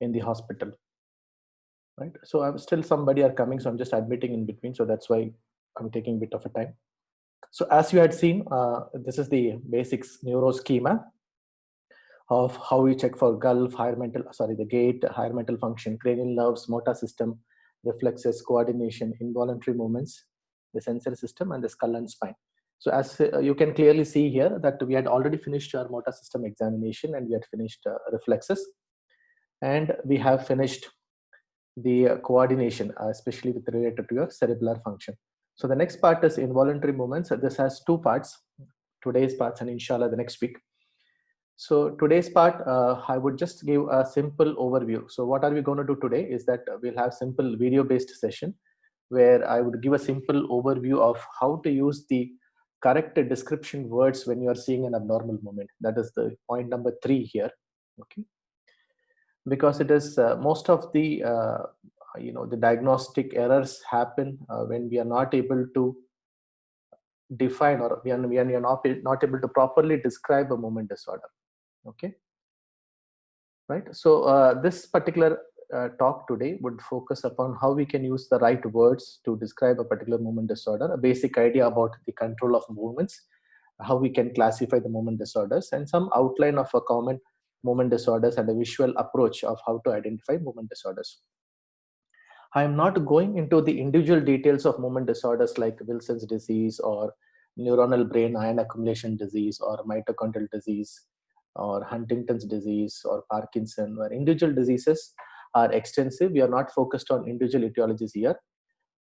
in the hospital, right? So I'm still somebody are coming, so I'm just admitting in between. So that's why I'm taking a bit of a time. So as you had seen, this is the basics neuro schema of how we check for gulf, the gait, higher mental function, cranial nerves, motor system, reflexes, coordination, involuntary movements, the sensory system, and the skull and spine. So as you can clearly see here that we had already finished our motor system examination, and we had finished reflexes, and we have finished the coordination, especially with related to your cerebellar function. So the next part is involuntary movements. This has two parts, today's parts and inshallah the next week. So today's part, I would just give a simple overview. So what are we going to do today is that we'll have simple video based session where I would give a simple overview of how to use the correct description words when you are seeing an abnormal movement. That is the point number 3 here. Okay, because it is most of the the diagnostic errors happen when we are not able to define, or we are not able to properly describe a movement disorder. Okay, right? So this particular talk today would focus upon how we can use the right words to describe a particular movement disorder, a basic idea about the control of movements, how we can classify the movement disorders, and some outline of a common movement disorders and a visual approach of how to identify movement disorders. I am not going into the individual details of movement disorders like Wilson's disease or neuronal brain iron accumulation disease or mitochondrial disease or Huntington's disease or Parkinson, where individual diseases are extensive. We are not focused on individual etiologies here.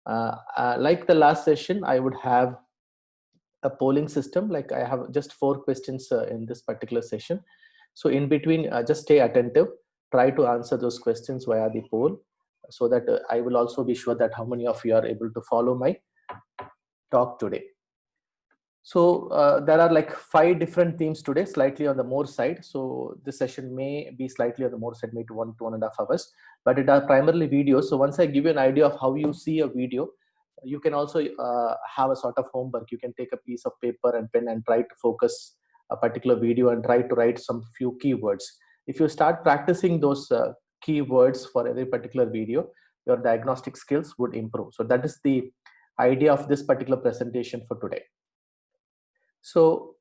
Like the last session, I would have a polling system. Like I have just 4 questions in this particular session. So in between, just stay attentive, try to answer those questions via the poll, so that I will also be sure that how many of you are able to follow my talk today. So there are like 5 different themes today, slightly on the more side. So this session may be slightly on the more side, maybe 1.5 hours, but it are primarily videos. So once I give you an idea of how you see a video, you can also have a sort of homework. You can take a piece of paper and pen and try to focus a particular video and try to write some few keywords. If you start practicing those keywords for every particular video, your diagnostic skills would improve. So that is the idea of this particular presentation for today. So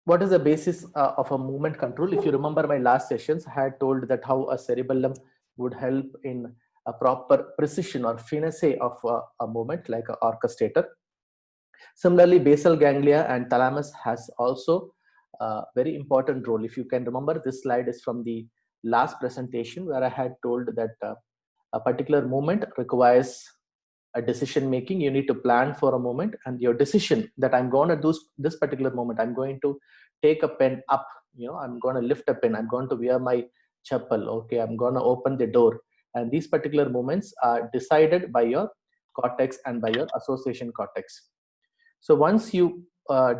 what is the basis of a movement control? If you remember my last sessions, I had told that how a cerebellum would help in a proper precision or finesse of a movement, like an orchestrator. Similarly, basal ganglia and thalamus has also a very important role. If you can remember, this slide is from the last presentation where I had told that a particular movement requires a decision making. You need to plan for a moment, and your decision that I'm going to do this particular moment, I'm going to take a pen up, I'm going to lift a pen, I'm going to wear my chapel, okay, I'm going to open the door, and these particular moments are decided by your cortex and by your association cortex. So once you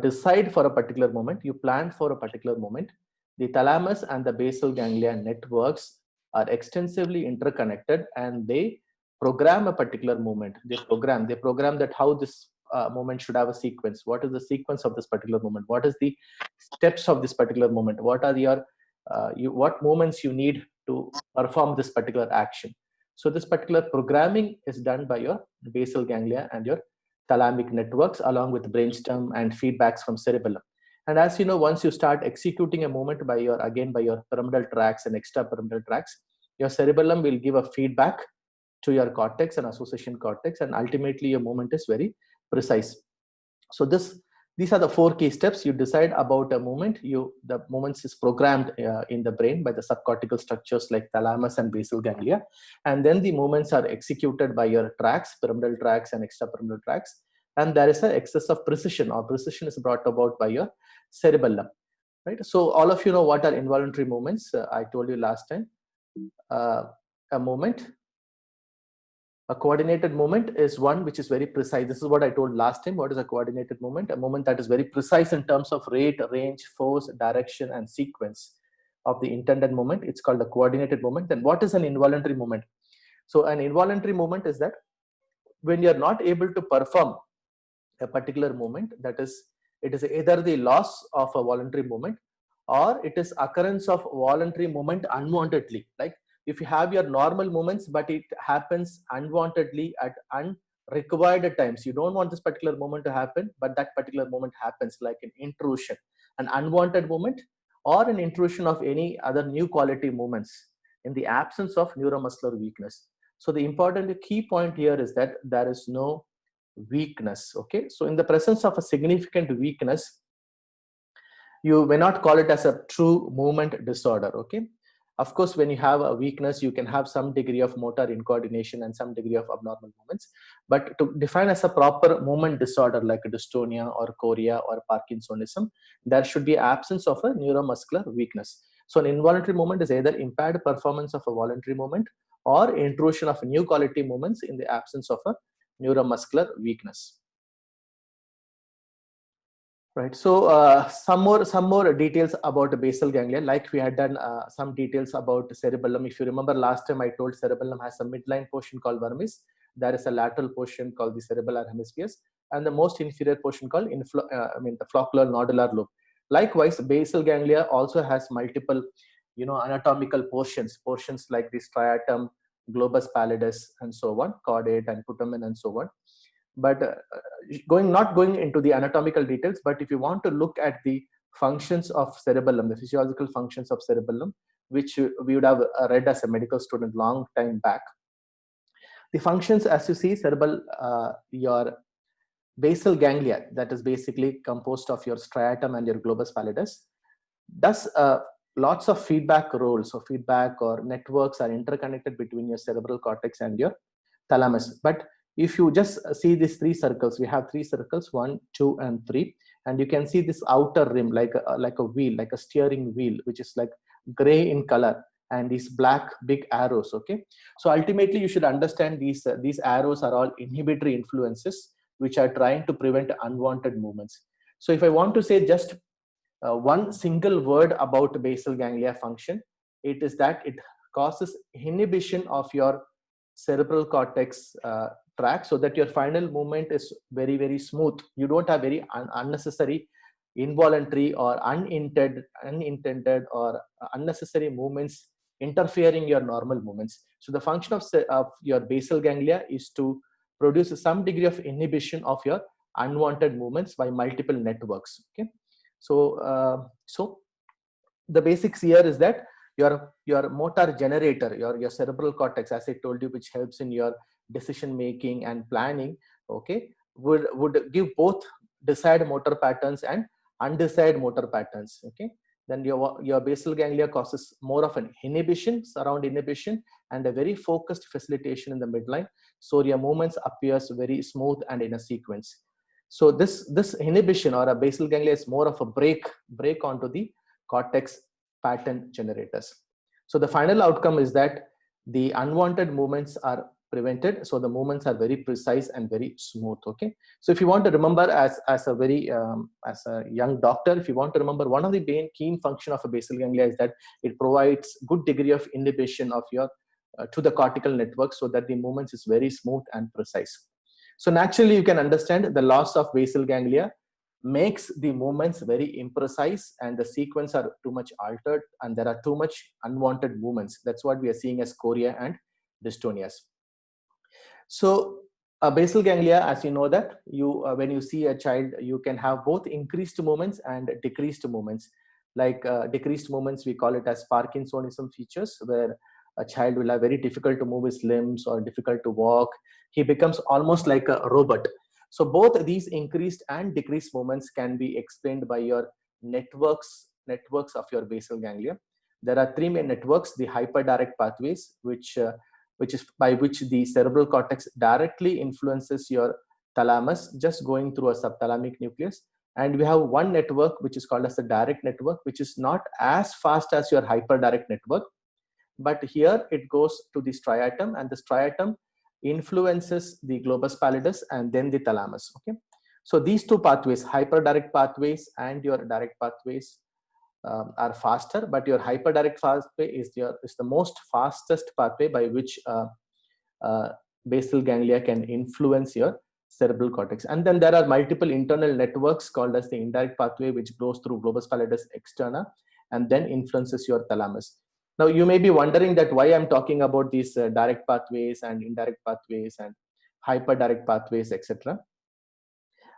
decide for a particular moment, you plan for a particular moment, the thalamus and the basal ganglia networks are extensively interconnected, and they program a particular movement. They program that how this movement should have a sequence. What is the sequence of this particular movement? What is the steps of this particular movement? What are your what movements you need to perform this particular action? So this particular programming is done by your basal ganglia and your thalamic networks, along with brainstem and feedbacks from cerebellum. And as you know, once you start executing a movement by your pyramidal tracts and extrapyramidal tracts, your cerebellum will give a feedback to your cortex and association cortex, and ultimately your movement is very precise. So these are the 4 key steps. You decide about a movement. The movements is programmed in the brain by the subcortical structures like thalamus and basal ganglia, and then the movements are executed by your tracts, pyramidal tracts and extrapyramidal tracts, and there is an excess of precision, or precision is brought about by your cerebellum, right? So all of you know what are involuntary movements. I told you last time. A movement, a coordinated movement is one which is very precise. This is what I told last time. What is a coordinated movement? A movement that is very precise in terms of rate, range, force, direction, and sequence of the intended movement. It's called a coordinated movement. Then what is an involuntary movement? So an involuntary movement is that when you're not able to perform a particular movement, that is, it is either the loss of a voluntary movement, or it is occurrence of voluntary movement unwantedly. Like if you have your normal movements, but it happens unwantedly at unrequired times. You don't want this particular movement to happen, but that particular movement happens, like an intrusion, an unwanted movement, or an intrusion of any other new quality movements in the absence of neuromuscular weakness. So the important key point here is that there is no weakness. Okay, so in the presence of a significant weakness, you may not call it as a true movement disorder. Okay, of course, when you have a weakness, you can have some degree of motor incoordination and some degree of abnormal movements, but to define as a proper movement disorder like dystonia or chorea or Parkinsonism, there should be absence of a neuromuscular weakness. So an involuntary movement is either impaired performance of a voluntary movement or intrusion of new quality movements in the absence of a neuromuscular weakness. Right. So some more details about basal ganglia. Like we had done some details about cerebellum. If you remember last time, I told cerebellum has a midline portion called vermis. There is a lateral portion called the cerebellar hemispheres, and the most inferior portion called the floccular nodular lobe. Likewise, basal ganglia also has multiple, anatomical portions like the striatum, globus pallidus, and so on, caudate and putamen, and so on. But not going into the anatomical details, but if you want to look at the functions of cerebellum, the physiological functions of cerebellum, which we would have read as a medical student long time back, the functions, as you see, your basal ganglia, that is basically composed of your striatum and your globus pallidus, does lots of feedback roles. So feedback or networks are interconnected between your cerebral cortex and your thalamus. But if you just see these three circles, we have three circles, 1, 2, and 3, and you can see this outer rim like a wheel, like a steering wheel, which is like gray in color, and these black big arrows. Okay, so ultimately you should understand these arrows are all inhibitory influences which are trying to prevent unwanted movements. So if I want to say just one single word about basal ganglia function, it is that it causes inhibition of your cerebral cortex track, so that your final movement is very, very smooth. You don't have very unnecessary, involuntary, or unintended or unnecessary movements interfering your normal movements. So the function of your basal ganglia is to produce some degree of inhibition of your unwanted movements by multiple networks. Okay, so the basics here is that your motor generator, your cerebral cortex, as I told you, which helps in your decision making and planning, okay, would give both desired motor patterns and undesired motor patterns. Okay, then your basal ganglia causes more of an inhibition, surround inhibition, and a very focused facilitation in the midline, so your movements appears very smooth and in a sequence. So this inhibition or a basal ganglia is more of a break onto the cortex pattern generators. So the final outcome is that the unwanted movements are prevented, so the movements are very precise and very smooth. Okay, so if you want to remember as a young doctor, if you want to remember, one of the main key function of a basal ganglia is that it provides good degree of inhibition of your to the cortical network, so that the movements is very smooth and precise. So naturally you can understand the loss of basal ganglia makes the movements very imprecise, and the sequence are too much altered, and there are too much unwanted movements. That's what we are seeing as chorea and dystonias. So basal ganglia, as you know, that when you see a child, you can have both increased movements and decreased movements. Like decreased movements, we call it as Parkinsonism features, where a child will have very difficult to move his limbs or difficult to walk. He becomes almost like a robot. So both these increased and decreased movements can be explained by your networks of your basal ganglia. There are three main networks: the hyperdirect pathways, which is by which the cerebral cortex directly influences your thalamus, just going through a subthalamic nucleus. And we have one network which is called as the direct network, which is not as fast as your hyperdirect network, but here it goes to the striatum, and the striatum influences the globus pallidus and then the thalamus. Okay, so these two pathways, hyperdirect pathways and your direct pathways, are faster, but your hyperdirect pathway is the most fastest pathway by which basal ganglia can influence your cerebral cortex. And then there are multiple internal networks called as the indirect pathway, which goes through globus pallidus externa and then influences your thalamus. Now, you may be wondering that why I'm talking about these direct pathways and indirect pathways and hyperdirect pathways, etc.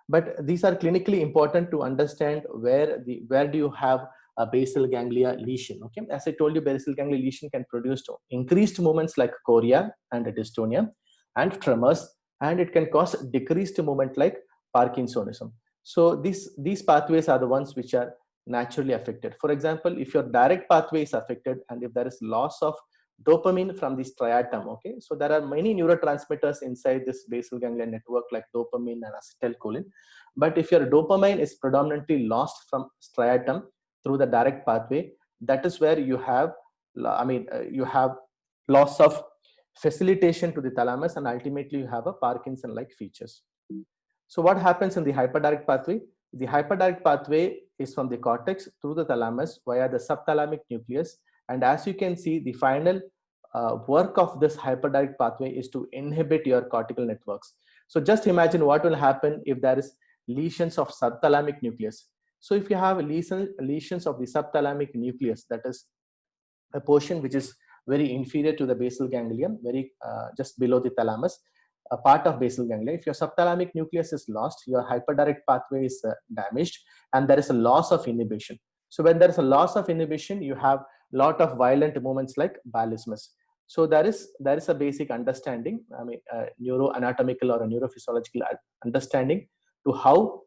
But these are clinically important to understand where do you have a basal ganglia lesion. Okay, as I told you, basal ganglia lesion can produce increased movements like chorea and dystonia and tremors, and it can cause decreased movement like Parkinsonism. So these pathways are the ones which are naturally affected. For example, if your direct pathway is affected and if there is loss of dopamine from the striatum, okay, so there are many neurotransmitters inside this basal ganglia network like dopamine and acetylcholine. But if your dopamine is predominantly lost from striatum through the direct pathway, that is where you have, you have loss of facilitation to the thalamus, and ultimately you have a Parkinson-like features. So what happens in the hyperdirect pathway? The hyperdirect pathway is from the cortex through the thalamus via the subthalamic nucleus. And as you can see, the final work of this hyperdirect pathway is to inhibit your cortical networks. So just imagine what will happen if there is lesions of subthalamic nucleus. So if you have lesions of the subthalamic nucleus, that is a portion which is very inferior to the basal ganglion, very just below the thalamus, a part of basal ganglia. If your subthalamic nucleus is lost, your hyperdirect pathway is damaged, and there is a loss of inhibition. So when there is a loss of inhibition, you have a lot of violent movements like balismus. So there is a basic understanding, neuroanatomical or a neurophysiological understanding to how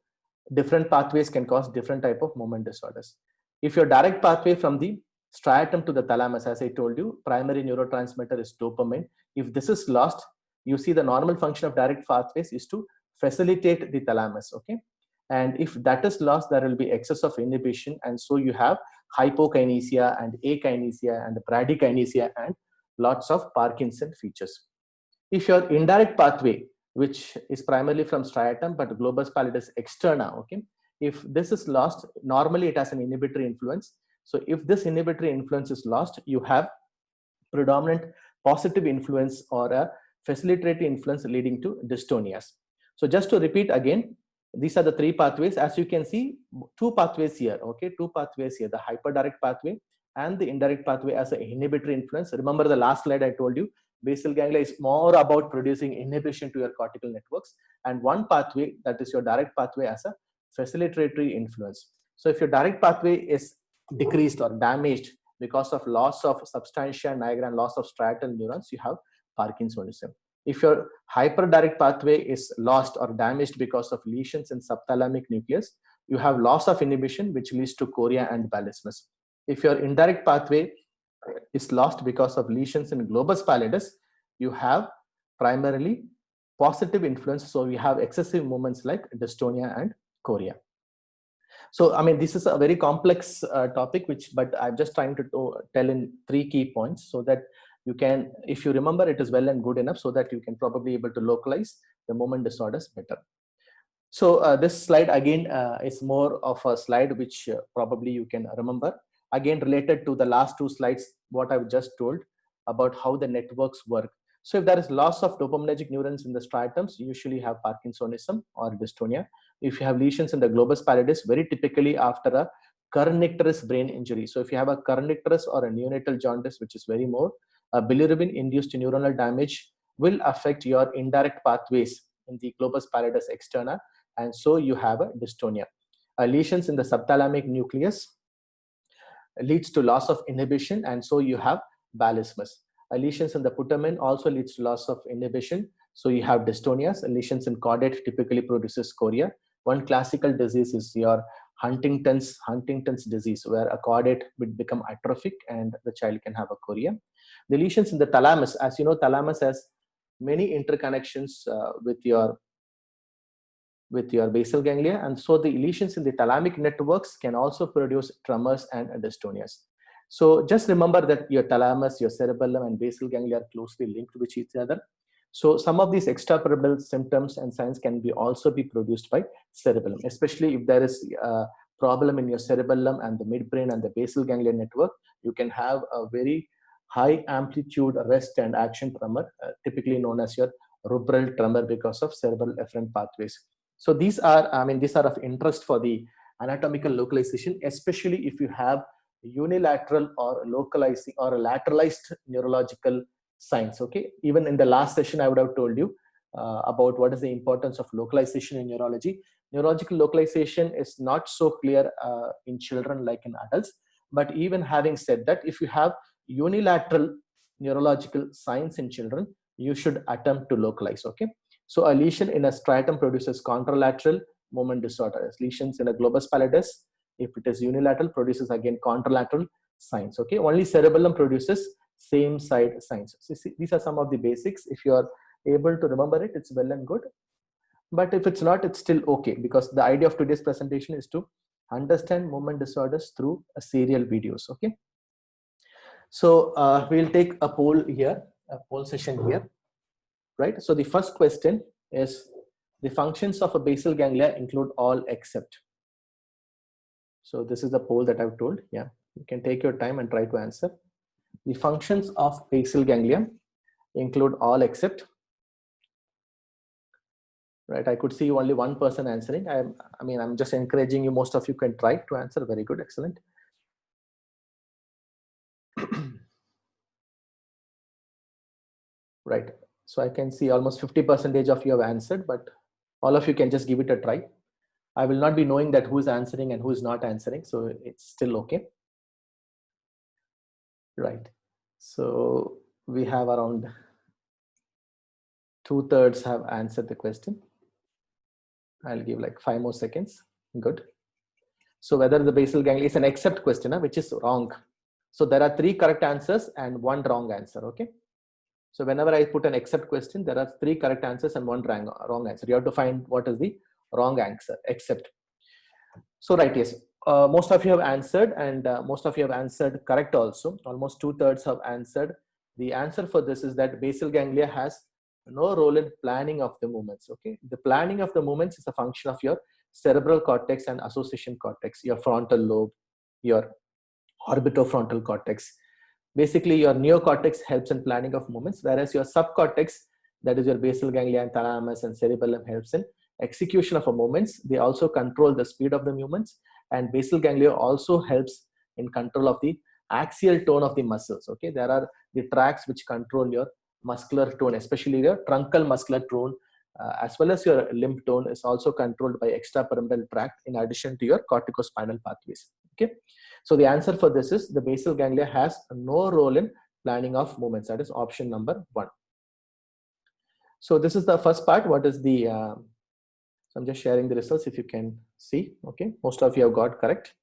different pathways can cause different type of movement disorders. If your direct pathway from the striatum to the thalamus, as I told you, primary neurotransmitter is dopamine. If this is lost, you see the normal function of direct pathways is to facilitate the thalamus, okay? And if that is lost, there will be excess of inhibition, and so you have hypokinesia and akinesia and bradykinesia and lots of Parkinson features. If your indirect pathway, which is primarily from striatum but globus pallidus externa, okay, if this is lost, normally it has an inhibitory influence. So if this inhibitory influence is lost, you have predominant positive influence or a facilitatory influence leading to dystonias. So just to repeat again, these are the three pathways. As you can see, two pathways here, okay, two pathways here, the hyperdirect pathway and the indirect pathway as an inhibitory influence. Remember the last slide I told you, basal ganglia is more about producing inhibition to your cortical networks, and one pathway, that is your direct pathway, as a facilitatory influence. So if your direct pathway is decreased or damaged because of loss of substantia nigra and loss of striatal neurons, you have Parkinsonism. If your hyperdirect pathway is lost or damaged because of lesions in subthalamic nucleus, you have loss of inhibition, which leads to chorea and balismus. If your indirect pathway is lost because of lesions in globus pallidus, you have primarily positive influence. So we have excessive movements like dystonia and chorea. So, I mean, this is a very complex topic, but I'm just trying to tell in 3 key points so that you can, if you remember, it is well and good enough so that you can probably able to localize the movement disorders better. So this slide again is more of a slide which probably you can remember. Again, related to the last 2 slides, what I've just told about how the networks work. So if there is loss of dopaminergic neurons in the striatums, you usually have Parkinsonism or dystonia. If you have lesions in the globus pallidus, very typically after a kernicterus brain injury. So if you have a kernicterus or a neonatal jaundice, which is very more, bilirubin-induced neuronal damage will affect your indirect pathways in the globus pallidus externa, and so you have a dystonia. Lesions in the subthalamic nucleus leads to loss of inhibition, and so you have balismus. Lesions in the putamen also leads to loss of inhibition, so you have dystonias. Lesions in caudate typically produces chorea. One classical disease is your Huntington's disease, where a caudate would become atrophic and the child can have a chorea. The lesions in the thalamus, as you know, thalamus has many interconnections with your basal ganglia, and so the lesions in the thalamic networks can also produce tremors and dystonias. So just remember that your thalamus, your cerebellum, and basal ganglia are closely linked with each other. So some of these extracerebral symptoms and signs can also be produced by cerebellum, especially if there is a problem in your cerebellum and the midbrain and the basal ganglia network. You can have a very high amplitude rest and action tremor, typically known as your rubral tremor because of cerebral efferent pathways. So these are of interest for the anatomical localization, especially if you have unilateral or localizing or lateralized neurological signs. Okay, even in the last session I would have told you about what is the importance of localization in neurology. Neurological localization is not so clear in children like in adults, but even having said that, if you have unilateral neurological signs in children, you should attempt to localize. Okay, so a lesion in a striatum produces contralateral movement disorder. Lesions in a globus pallidus, if it is unilateral, produces again contralateral signs. Okay, only cerebellum produces same side signs. So see, these are some of the basics. If you are able to remember it, it's well and good, but if it's not, it's still okay, because the idea of today's presentation is to understand movement disorders through a serial videos. Okay, so we'll take a poll here, a poll session here, right? So the first question is, the functions of a basal ganglia include all except. So this is the poll that I've told. Yeah, you can take your time and try to answer. The functions of basal ganglia include all except. Right, I could see only one person answering. I'm just encouraging you. Most of you can try to answer. Very good, excellent. Right, so I can see almost 50% of you have answered, but all of you can just give it a try. I will not be knowing that who is answering and who is not answering, so it's still okay. Right, so we have around 2/3 have answered the question. I'll give like 5 more seconds. Good. So whether the basal ganglia is an except question, which is wrong. So there are 3 correct answers and 1 wrong answer. Okay, so whenever I put an except question, there are 3 correct answers and 1 wrong answer. You have to find what is the wrong answer, except. So right, yes, most of you have answered, and most of you have answered correct also. Almost 2/3 have answered. The answer for this is that basal ganglia has no role in planning of the movements. Okay, the planning of the movements is a function of your cerebral cortex and association cortex, your frontal lobe, your orbitofrontal cortex. Basically, your neocortex helps in planning of movements, whereas your subcortex, that is your basal ganglia and thalamus and cerebellum, helps in execution of a movements. They also control the speed of the movements, and basal ganglia also helps in control of the axial tone of the muscles. Okay, there are the tracts which control your muscular tone, especially your truncal muscular tone, as well as your limb tone is also controlled by extrapyramidal tract in addition to your corticospinal pathways. Okay, so the answer for this is the basal ganglia has no role in planning of movements. That is option number 1. So this is the first part. What is the so I'm just sharing the results if you can see. Okay, most of you have got correct.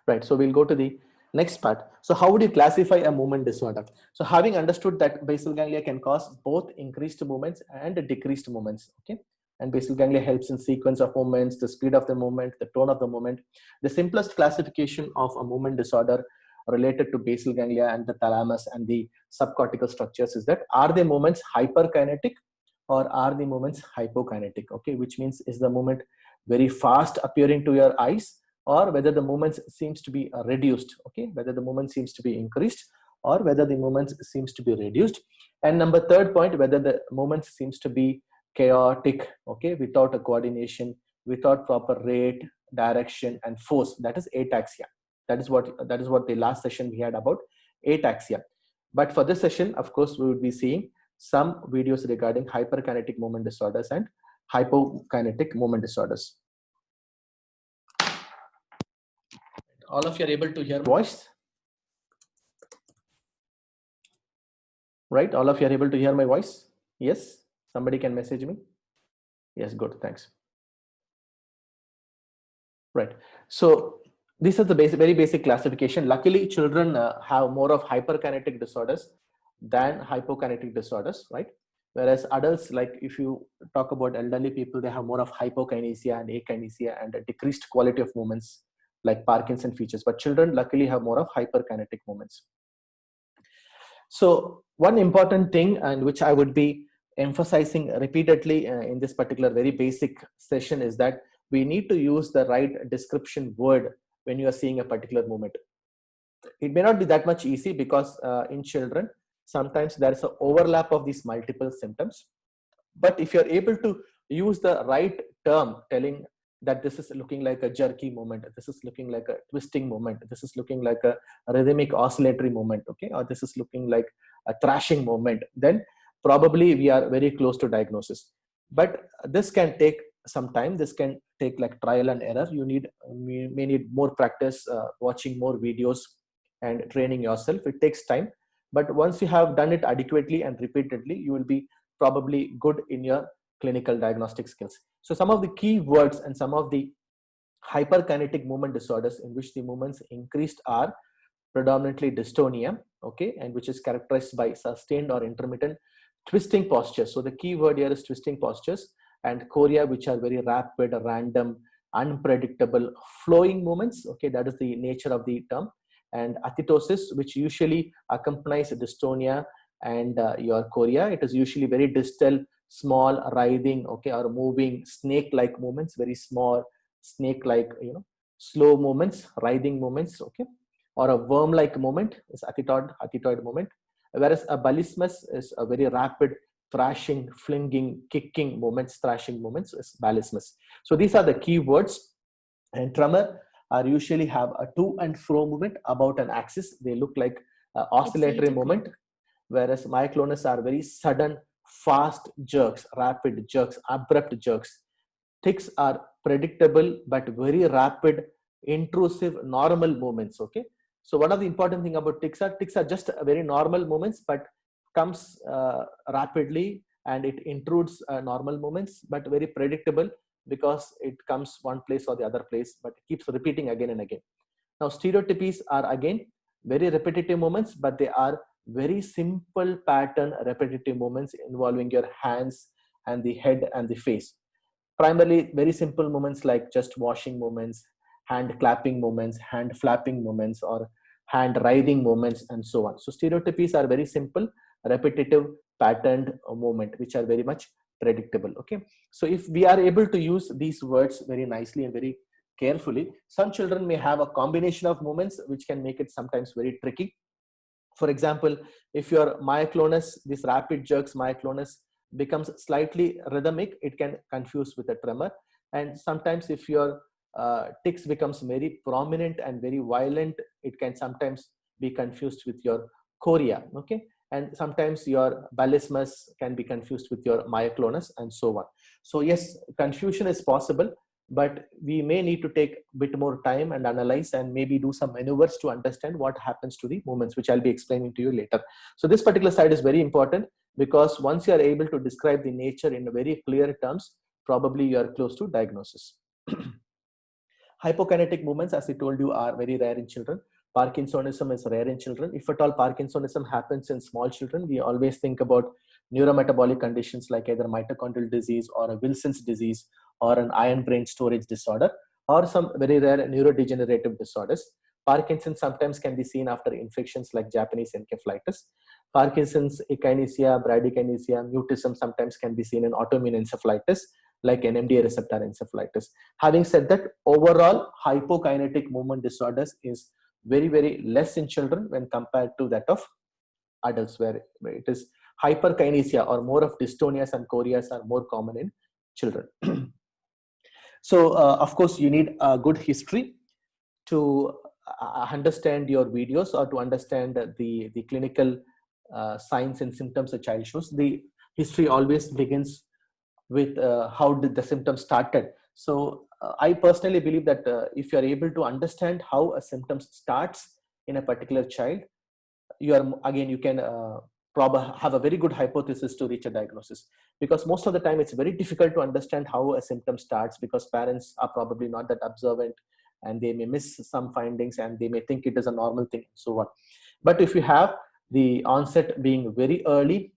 Right, so we'll go to the next part. So how would you classify a movement disorder? So having understood that basal ganglia can cause both increased movements and decreased movements. Okay, and basal ganglia helps in sequence of movements, the speed of the movement, the tone of the movement. The simplest classification of a movement disorder related to basal ganglia and the thalamus and the subcortical structures is that, are the movements hyperkinetic or are the movements hypokinetic? Okay, which means, is the movement very fast appearing to your eyes, or whether the movement seems to be reduced. Okay, whether the movement seems to be increased or whether the movement seems to be reduced. And number 3rd point, whether the movement seems to be chaotic, okay, without a coordination, without proper rate, direction and force. That is ataxia. That is what the last session we had about ataxia. But for this session, of course, we would be seeing some videos regarding hyperkinetic movement disorders and hypokinetic movement disorders. All of you are able to hear voice, right? All of you are able to hear my voice? Yes, somebody can message me. Yes, good, thanks. Right, so this is the very basic classification. Luckily, children have more of hyperkinetic disorders than hypokinetic disorders, right? Whereas adults, like if you talk about elderly people, they have more of hypokinesia and akinesia and a decreased quality of movements like Parkinson features. But children luckily have more of hyperkinetic movements. So one important thing, and which I would be emphasizing repeatedly in this particular very basic session, is that we need to use the right description word when you are seeing a particular movement. It may not be that much easy because in children, sometimes there is an overlap of these multiple symptoms. But if you're able to use the right term telling that this is looking like a jerky movement, this is looking like a twisting movement, this is looking like a rhythmic oscillatory movement, okay, or this is looking like a thrashing movement, then probably we are very close to diagnosis. But this can take some time. This can take like trial and error. You may need more practice, watching more videos and training yourself. It takes time, but once you have done it adequately and repeatedly, you will be probably good in your clinical diagnostic skills. So some of the key words and some of the hyperkinetic movement disorders in which the movements increased are predominantly dystonia, okay, and which is characterized by sustained or intermittent twisting postures. So the key word here is twisting postures, and chorea, which are very rapid, random, unpredictable, flowing movements. Okay, that is the nature of the term. And athetosis, which usually accompanies dystonia and your chorea. It is usually very distal, small, writhing, okay, or moving snake-like movements, very small, snake-like, slow movements, writhing movements, okay, or a worm-like movement is athetoid movement, whereas a balismus is a very rapid thrashing, flinging, kicking movements, thrashing movements is balismus. So these are the key words. And tremor are usually have a to and fro movement about an axis. They look like oscillatory movement, whereas myoclonus are very sudden, fast jerks, rapid jerks, abrupt jerks. Tics are predictable but very rapid, intrusive, normal movements. Okay, so one of the important thing about tics are just very normal movements, but comes rapidly, and it intrudes normal movements, but very predictable because it comes one place or the other place, but it keeps repeating again and again. Now stereotypies are again very repetitive movements, but they are very simple pattern repetitive movements involving your hands and the head and the face. Primarily very simple movements like just washing movements, hand clapping movements, hand flapping movements, or hand writhing movements, and so on. So stereotypies are very simple, repetitive, patterned movement, which are very much predictable. Okay, so if we are able to use these words very nicely and very carefully, some children may have a combination of movements which can make it sometimes very tricky. For example, if your myoclonus, this rapid jerks myoclonus, becomes slightly rhythmic, it can confuse with a tremor. And sometimes if your tics becomes very prominent and very violent, it can sometimes be confused with your chorea. Okay, and sometimes your balismus can be confused with your myoclonus, and so on. So yes, confusion is possible, but we may need to take a bit more time and analyze and maybe do some maneuvers to understand what happens to the movements, which I'll be explaining to you later. So this particular slide is very important, because once you are able to describe the nature in very clear terms, probably you are close to diagnosis. Hypokinetic movements, as I told you, are very rare in children. Parkinsonism is rare in children. If at all Parkinsonism happens in small children, we always think about neurometabolic conditions like either mitochondrial disease or a Wilson's disease or an iron brain storage disorder, or some very rare neurodegenerative disorders. Parkinson's sometimes can be seen after infections like Japanese encephalitis. Parkinson's akinesia, bradykinesia, mutism sometimes can be seen in autoimmune encephalitis like NMDA receptor encephalitis. Having said that, overall hypokinetic movement disorders is very, very less in children when compared to that of adults, where it is hyperkinesia or more of dystonias and choreas are more common in children. So of course you need a good history to understand your videos or to understand the clinical signs and symptoms a child shows. The history always begins with how did the symptoms started. So I personally believe that if you are able to understand how a symptom starts in a particular child, you can have a very good hypothesis to reach a diagnosis, because most of the time it's very difficult to understand how a symptom starts, because parents are probably not that observant and they may miss some findings and they may think it is a normal thing and so on. But if you have the onset being very early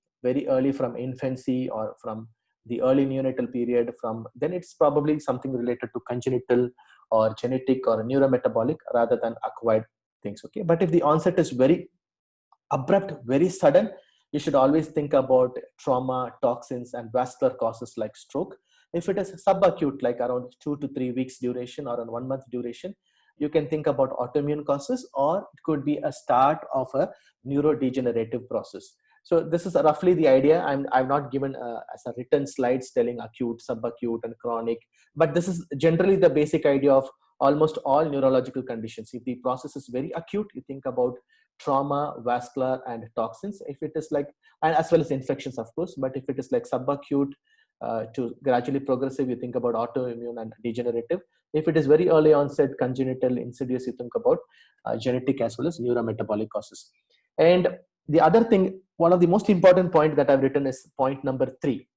from infancy or from the early neonatal period, then it's probably something related to congenital or genetic or neurometabolic rather than acquired things. Okay, but if the onset is very abrupt, very sudden, you should always think about trauma, toxins, and vascular causes like stroke. If it is subacute, like around 2 to 3 weeks duration or on 1 month duration, you can think about autoimmune causes, or it could be a start of a neurodegenerative process. So this is roughly the idea. I've not given as a written slides telling acute, subacute, and chronic, but this is generally the basic idea of almost all neurological conditions. If the process is very acute, you think about trauma, vascular, and toxins. If it is like, and as well as infections, of course, but if it is like subacute to gradually progressive, you think about autoimmune and degenerative. If it is very early onset, congenital, insidious, you think about genetic as well as neurometabolic causes. And the other thing, one of the most important point that I've written is point number 3.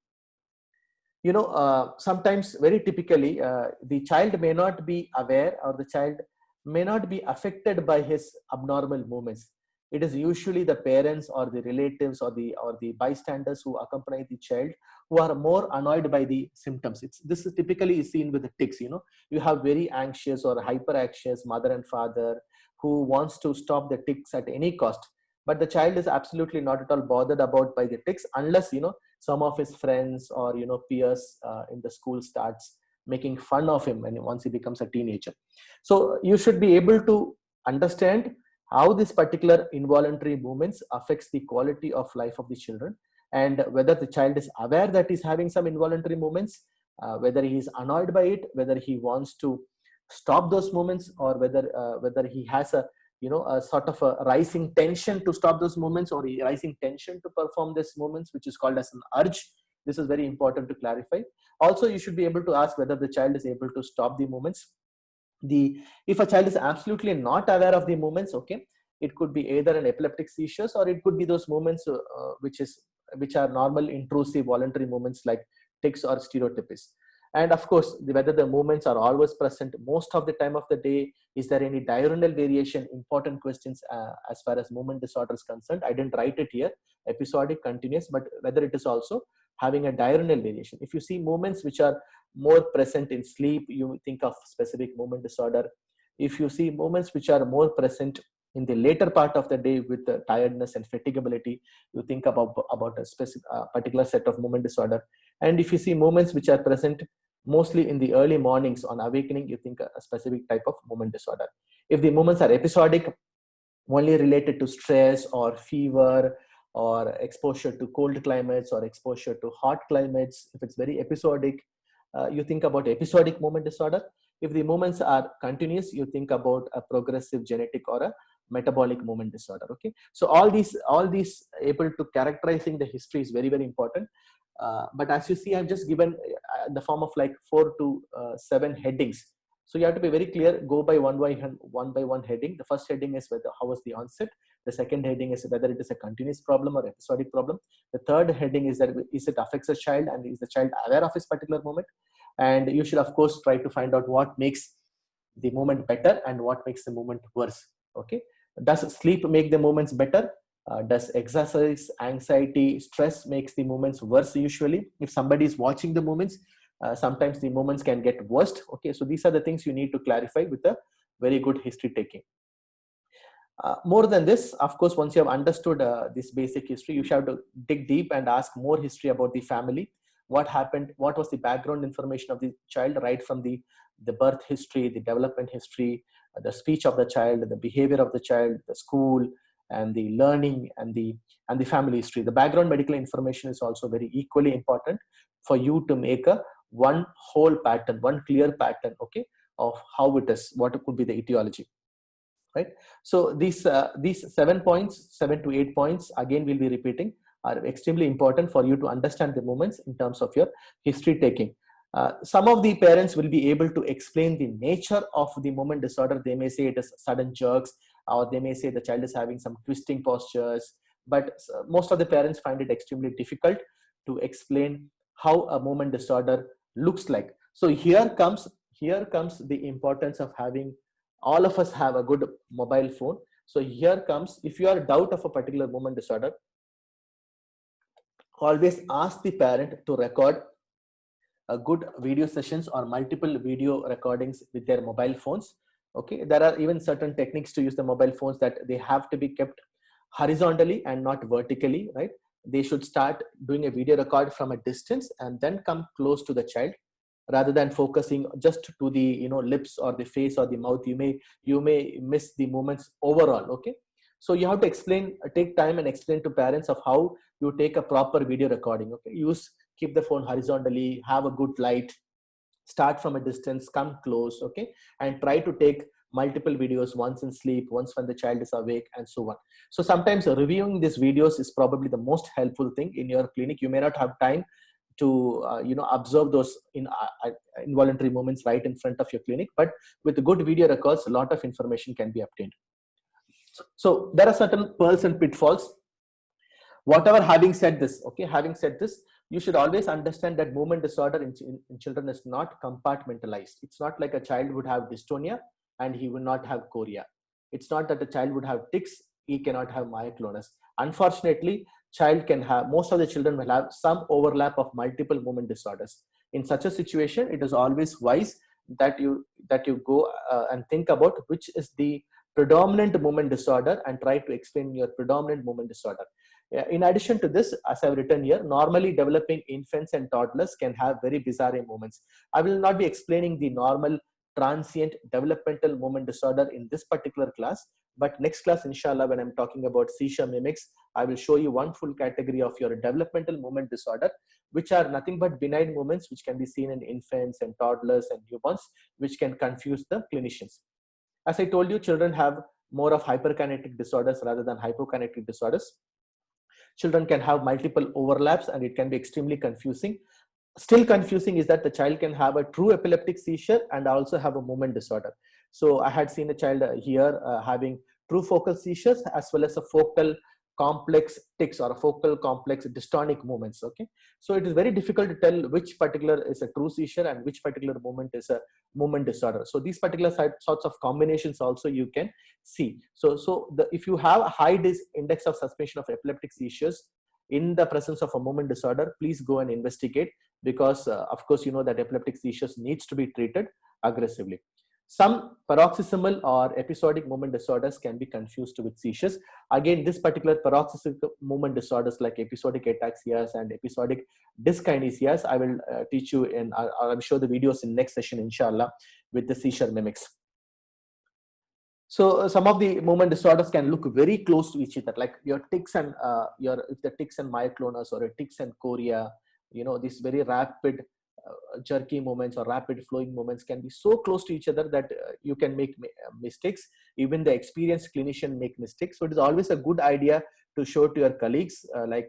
Sometimes very typically the child may not be aware, or the child may not be affected by his abnormal movements. It is usually the parents or the relatives or the bystanders who accompany the child who are more annoyed by the symptoms. This is typically seen with the tics. You have very anxious or hyper anxious mother and father who wants to stop the tics at any cost, but the child is absolutely not at all bothered about by the tics, unless some of his friends or peers in the school starts making fun of him, and once he becomes a teenager. So you should be able to understand how this particular involuntary movements affects the quality of life of the children, and whether the child is aware that he's having some involuntary movements, whether he is annoyed by it, whether he wants to stop those movements, or whether he has a sort of a rising tension to stop those movements, or a rising tension to perform these movements, which is called as an urge. This is very important to clarify. Also, you should be able to ask whether the child is able to stop the movements. If a child is absolutely not aware of the movements, okay, it could be either an epileptic seizures, or it could be those movements which are normal intrusive voluntary movements like tics or stereotypies. And of course, whether the movements are always present most of the time of the day. Is there any diurnal variation? Important questions as far as movement disorder is concerned. I didn't write it here, episodic, continuous, but whether it is also having a diurnal variation. If you see movements which are more present in sleep, you think of specific movement disorder. If you see movements which are more present in the later part of the day with the tiredness and fatigability, you think about a specific particular set of movement disorder. And if you see movements which are present mostly in the early mornings on awakening, you think a specific type of movement disorder. If the movements are episodic, only related to stress or fever or exposure to cold climates or exposure to hot climates, if it's very episodic, you think about episodic movement disorder. If the movements are continuous, you think about a progressive genetic or a metabolic movement disorder. Okay, so all these able to characterizing the history is very, very important. But as you see, I've just given the form of like 4 to 7 headings. So you have to be very clear, go by one by one heading. The first heading is how was the onset. The second heading is whether it is a continuous problem or episodic problem. The third heading is that is it affects a child, and is the child aware of his particular moment. And you should of course try to find out what makes the moment better and what makes the moment worse. Okay, does sleep make the moments better? Does exercise, anxiety, stress makes the moments worse? Usually if somebody is watching the moments, sometimes the moments can get worse. Okay, so these are the things you need to clarify with a very good history taking. More than this, of course, once you have understood this basic history, you should have to dig deep and ask more history about the family. What happened? What was the background information of the child, right from the birth history, the development history, the speech of the child, the behavior of the child, the school, and the learning, and the family history. The background medical information is also very equally important for you to make a one whole pattern, one clear pattern, okay, of how it is, what could be the etiology. Right. So these 7 points, 7 to 8 points, again we'll be repeating, are extremely important for you to understand the movements in terms of your history taking. Some of the parents will be able to explain the nature of the movement disorder. They may say it is sudden jerks, or they may say the child is having some twisting postures. But most of the parents find it extremely difficult to explain how a movement disorder looks like. So here comes the importance of having, all of us have a good mobile phone. So here comes, if you are in doubt of a particular movement disorder, always ask the parent to record a good video sessions or multiple video recordings with their mobile phones. Okay, there are even certain techniques to use the mobile phones, that they have to be kept horizontally and not vertically, right? They should start doing a video record from a distance and then come close to the child, rather than focusing just to the lips or the face or the mouth. You may miss the movements overall. Okay, So you have to explain, take time and explain to parents of how you take a proper video recording. Okay, keep the phone horizontally, have a good light, start from a distance, come close, okay, and try to take multiple videos, once in sleep, once when the child is awake, and so on. So sometimes reviewing these videos is probably the most helpful thing in your clinic. You may not have time to observe those involuntary movements right in front of your clinic, but with good video records, a lot of information can be obtained. So there are certain pearls and pitfalls. Whatever, having said this, you should always understand that movement disorder in children is not compartmentalized. It's not like a child would have dystonia and he will not have chorea. It's not that a child would have tics, he cannot have myoclonus. Unfortunately, most of the children will have some overlap of multiple movement disorders. In such a situation, it is always wise that you go and think about which is the predominant movement disorder and try to explain your predominant movement disorder. In addition to this, as I've written here, normally developing infants and toddlers can have very bizarre movements. I will not be explaining the normal transient developmental movement disorder in this particular class, but next class, inshallah, when I'm talking about seizure mimics, I will show you one full category of your developmental movement disorder, which are nothing but benign movements which can be seen in infants and toddlers and newborns, which can confuse the clinicians. As I told you, children have more of hyperkinetic disorders rather than hypokinetic disorders. Children can have multiple overlaps and it can be extremely confusing. Still confusing is that the child can have a true epileptic seizure and also have a movement disorder. So I had seen a child here having true focal seizures as well as a focal complex tics or a focal complex dystonic movements. Okay, so it is very difficult to tell which particular is a true seizure and which particular movement is a movement disorder. So these particular sorts of combinations also you can see. If you have a high index of suspicion of epileptic seizures in the presence of a movement disorder, please go and investigate, because of course you know that epileptic seizures needs to be treated aggressively. Some paroxysmal or episodic movement disorders can be confused with seizures. Again, this particular paroxysmal movement disorders like episodic ataxias and episodic dyskinesias, I will teach you in, I'll show the videos in next session, inshallah, with the seizure mimics. So some of the movement disorders can look very close to each other, like your tics and if the tics and myoclonus or a tics and chorea, you know, these very rapid jerky movements or rapid flowing movements can be so close to each other that you can make mistakes. Even the experienced clinician make mistakes. So it is always a good idea to show to your colleagues, like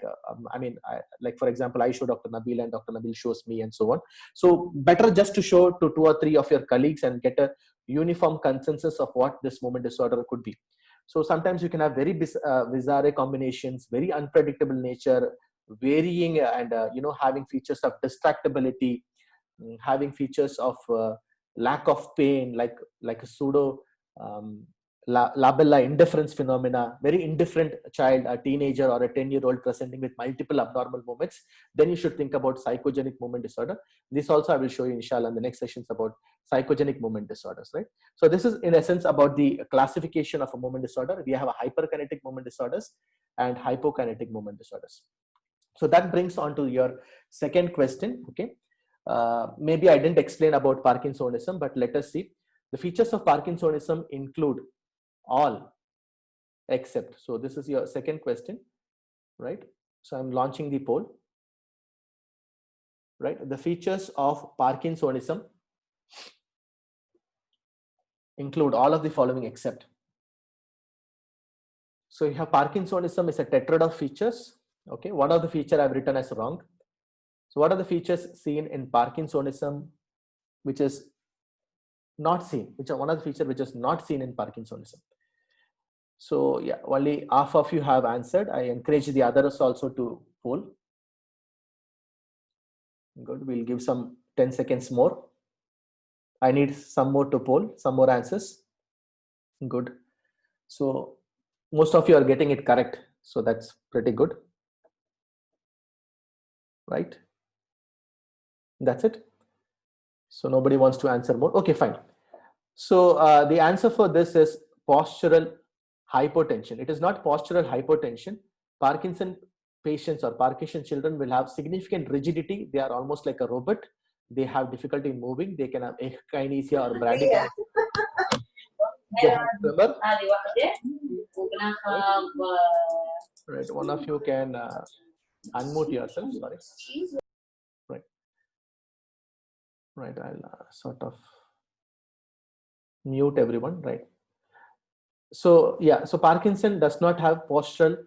for example, I show Dr. Nabil and Dr. Nabil shows me and so on. So better just to show to 2 or 3 of your colleagues and get a uniform consensus of what this movement disorder could be. So sometimes you can have very bizarre combinations, very unpredictable nature, varying and having features of distractibility, having features of lack of pain, like a pseudo labella indifference phenomena, very indifferent child, a teenager or a 10-year-old presenting with multiple abnormal movements, then you should think about psychogenic movement disorder. This also I will show you, inshallah, in the next sessions about psychogenic movement disorders, right? So this is in essence about the classification of a movement disorder. We have a hyperkinetic movement disorders and hypokinetic movement disorders. So that brings on to your second question, okay? Maybe I didn't explain about Parkinsonism, but let us see. The features of Parkinsonism include all except. So this is your second question, right? So I'm launching the poll, right? The features of Parkinsonism include all of the following except. So you have Parkinsonism is a tetrad of features. Okay, one of the feature I've written as wrong. So what are the features seen in Parkinsonism which is not seen, which are one of the features which is not seen in Parkinsonism? So yeah, only half of you have answered. I encourage the others also to poll. Good, we'll give some 10 seconds more. I need some more to poll, some more answers. Good. So most of you are getting it correct. So that's pretty good. Right? That's it. So nobody wants to answer more. Okay, fine. So the answer for this is postural hypotension. It is not postural hypotension. Parkinson patients or Parkinson children will have significant rigidity. They are almost like a robot. They have difficulty in moving. They can have akinesia or bradykinesia. They have tremor. Right, one of you can unmute yourself. Sorry. Right. Right. I'll sort of mute everyone. Right. So yeah. So Parkinson does not have postural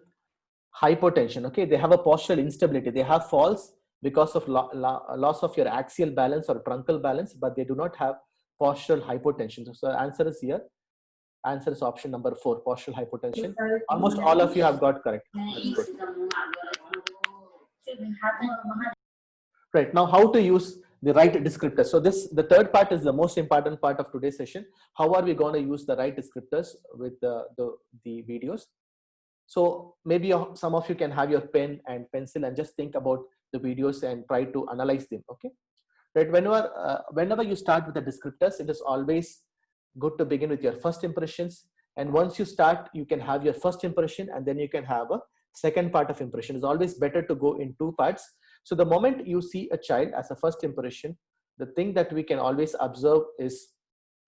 hypotension. Okay, they have a postural instability. They have falls because of loss of your axial balance or truncal balance, but they do not have postural hypotension. So the answer is here. Answer is option number 4, postural hypotension. Almost all of you have got correct. That's good. Right, now how to use the right descriptors. So the third part is the most important part of today's session. How are we going to use the right descriptors with the videos? So maybe some of you can have your pen and pencil and just think about the videos and try to analyze them. Okay, right. Whenever you start with the descriptors, it is always good to begin with your first impressions. And once you start, you can have your first impression and then you can have a second part of impression. It's always better to go in 2 parts. So the moment you see a child as a first impression, the thing that we can always observe is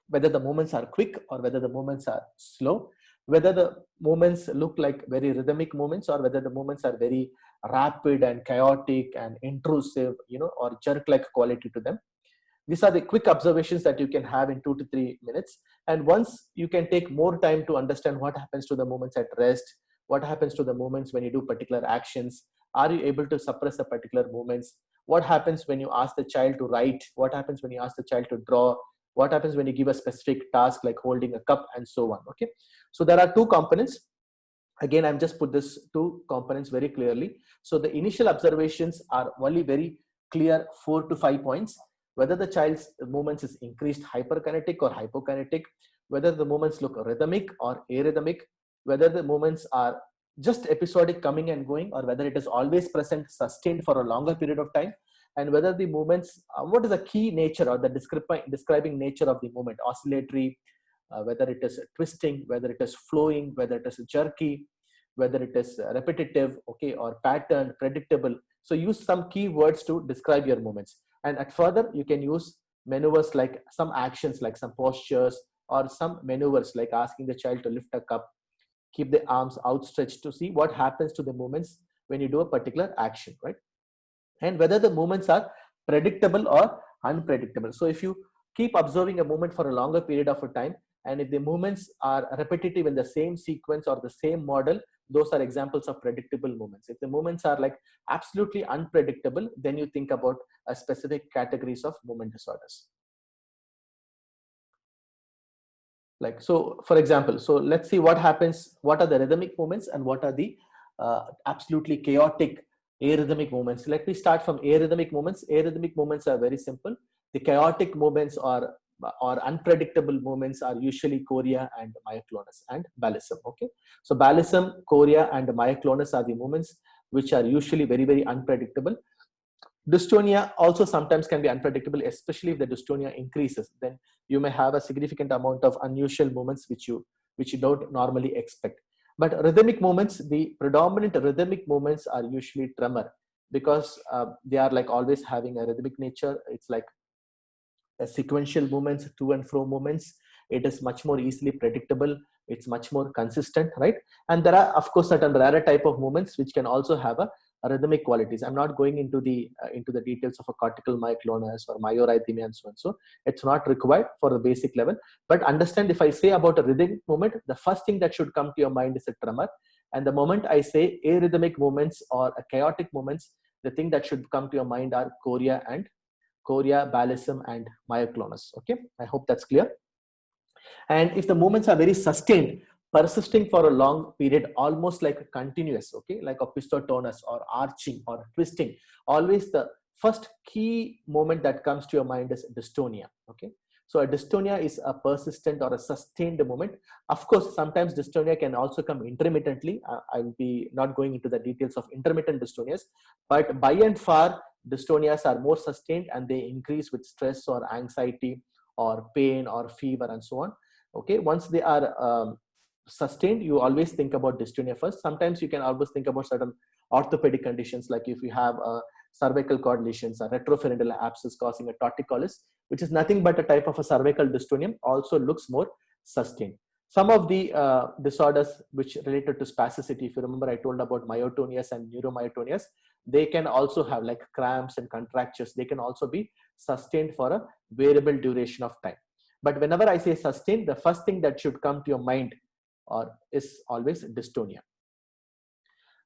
whether the movements are quick or whether the movements are slow, whether the movements look like very rhythmic movements or whether the movements are very rapid and chaotic and intrusive, or jerk-like quality to them. These are the quick observations that you can have in 2 to 3 minutes. And once you can take more time to understand what happens to the movements at rest, what happens to the movements when you do particular actions, are you able to suppress the particular movements, what happens when you ask the child to write, what happens when you ask the child to draw, what happens when you give a specific task like holding a cup and so on. Okay, so there are 2 components. Again, I'm just put this 2 components very clearly. So the initial observations are only very clear 4 to 5 points. Whether the child's movements is increased hyperkinetic or hypokinetic, whether the movements look rhythmic or arrhythmic, whether the movements are just episodic coming and going, or whether it is always present, sustained for a longer period of time, and whether the movements, what is the key nature or the describing nature of the movement, oscillatory, whether it is twisting, whether it is flowing, whether it is jerky, whether it is repetitive, okay, or pattern, predictable. So use some key words to describe your movements. And at further, you can use maneuvers like some actions, like some postures, or some maneuvers like asking the child to lift a cup, keep the arms outstretched, to see what happens to the movements when you do a particular action, right? And whether the movements are predictable or unpredictable. So if you keep observing a movement for a longer period of a time, and if the movements are repetitive in the same sequence or the same model, those are examples of predictable movements. If the movements are like absolutely unpredictable, then you think about a specific categories of movement disorders. Like, so for example, so let's see what happens, what are the rhythmic movements and what are the absolutely chaotic arrhythmic movements. Let me start from arrhythmic movements. Arrhythmic movements are very simple. The chaotic movements or unpredictable movements are usually chorea and myoclonus and balism. Okay, so balism, chorea and myoclonus are the movements which are usually very, very unpredictable. Dystonia also sometimes can be unpredictable, especially if the dystonia increases. Then you may have a significant amount of unusual movements which you don't normally expect. But rhythmic movements, the predominant rhythmic movements are usually tremor, because they are like always having a rhythmic nature. It's like a sequential movements, to and fro movements. It is much more easily predictable. It's much more consistent, right? And there are, of course, certain rarer type of movements which can also have a rhythmic qualities. I'm not going into the details of a cortical myoclonus or myorhythmia and so on. So it's not required for the basic level. But understand, if I say about a rhythmic movement, the first thing that should come to your mind is a tremor. And the moment I say arrhythmic movements or a chaotic movements, the thing that should come to your mind are chorea, balism, and myoclonus. Okay, I hope that's clear. And if the movements are very sustained, persisting for a long period, almost like continuous, okay, like opisthotonus or arching or twisting, always the first key moment that comes to your mind is dystonia. Okay, so a dystonia is a persistent or a sustained moment. Of course, sometimes dystonia can also come intermittently. I will be not going into the details of intermittent dystonias, but by and far, dystonias are more sustained and they increase with stress or anxiety or pain or fever and so on. Okay, once they are sustained, you always think about dystonia first. Sometimes you can always think about certain orthopedic conditions, like if you have cervical cord lesions, a retropharyngeal abscess causing a torticollis, which is nothing but a type of a cervical dystonia, also looks more sustained. Some of the disorders which related to spasticity, if you remember, I told about myotonias and neuromyotonias, they can also have like cramps and contractures. They can also be sustained for a variable duration of time. But whenever I say sustained, the first thing that should come to your mind is always dystonia.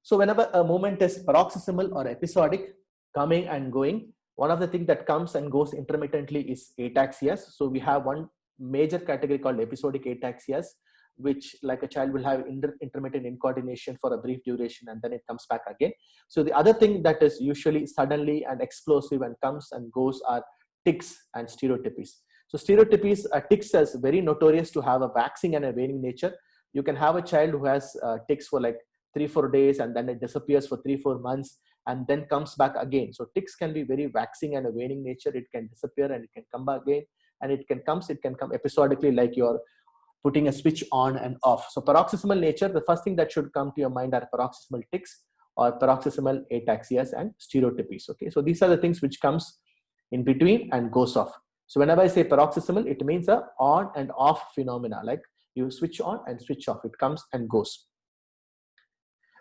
So whenever a movement is paroxysmal or episodic, coming and going, one of the things that comes and goes intermittently is ataxias. So we have one major category called episodic ataxias, which like a child will have intermittent incoordination for a brief duration and then it comes back again. So the other thing that is usually suddenly and explosive and comes and goes are tics and stereotypies. So stereotypies, tics is very notorious to have a waxing and a waning nature. You can have a child who has tics for like 3-4 days and then it disappears for 3-4 months and then comes back again. So tics can be very waxing and a waning nature. It can disappear and it can come back again, and it can come episodically, like you're putting a switch on and off. So paroxysmal nature, the first thing that should come to your mind are paroxysmal tics or paroxysmal ataxias and stereotypies. Okay, so these are the things which comes in between and goes off. So whenever I say paroxysmal, it means a on and off phenomena, like you switch on and switch off, it comes and goes.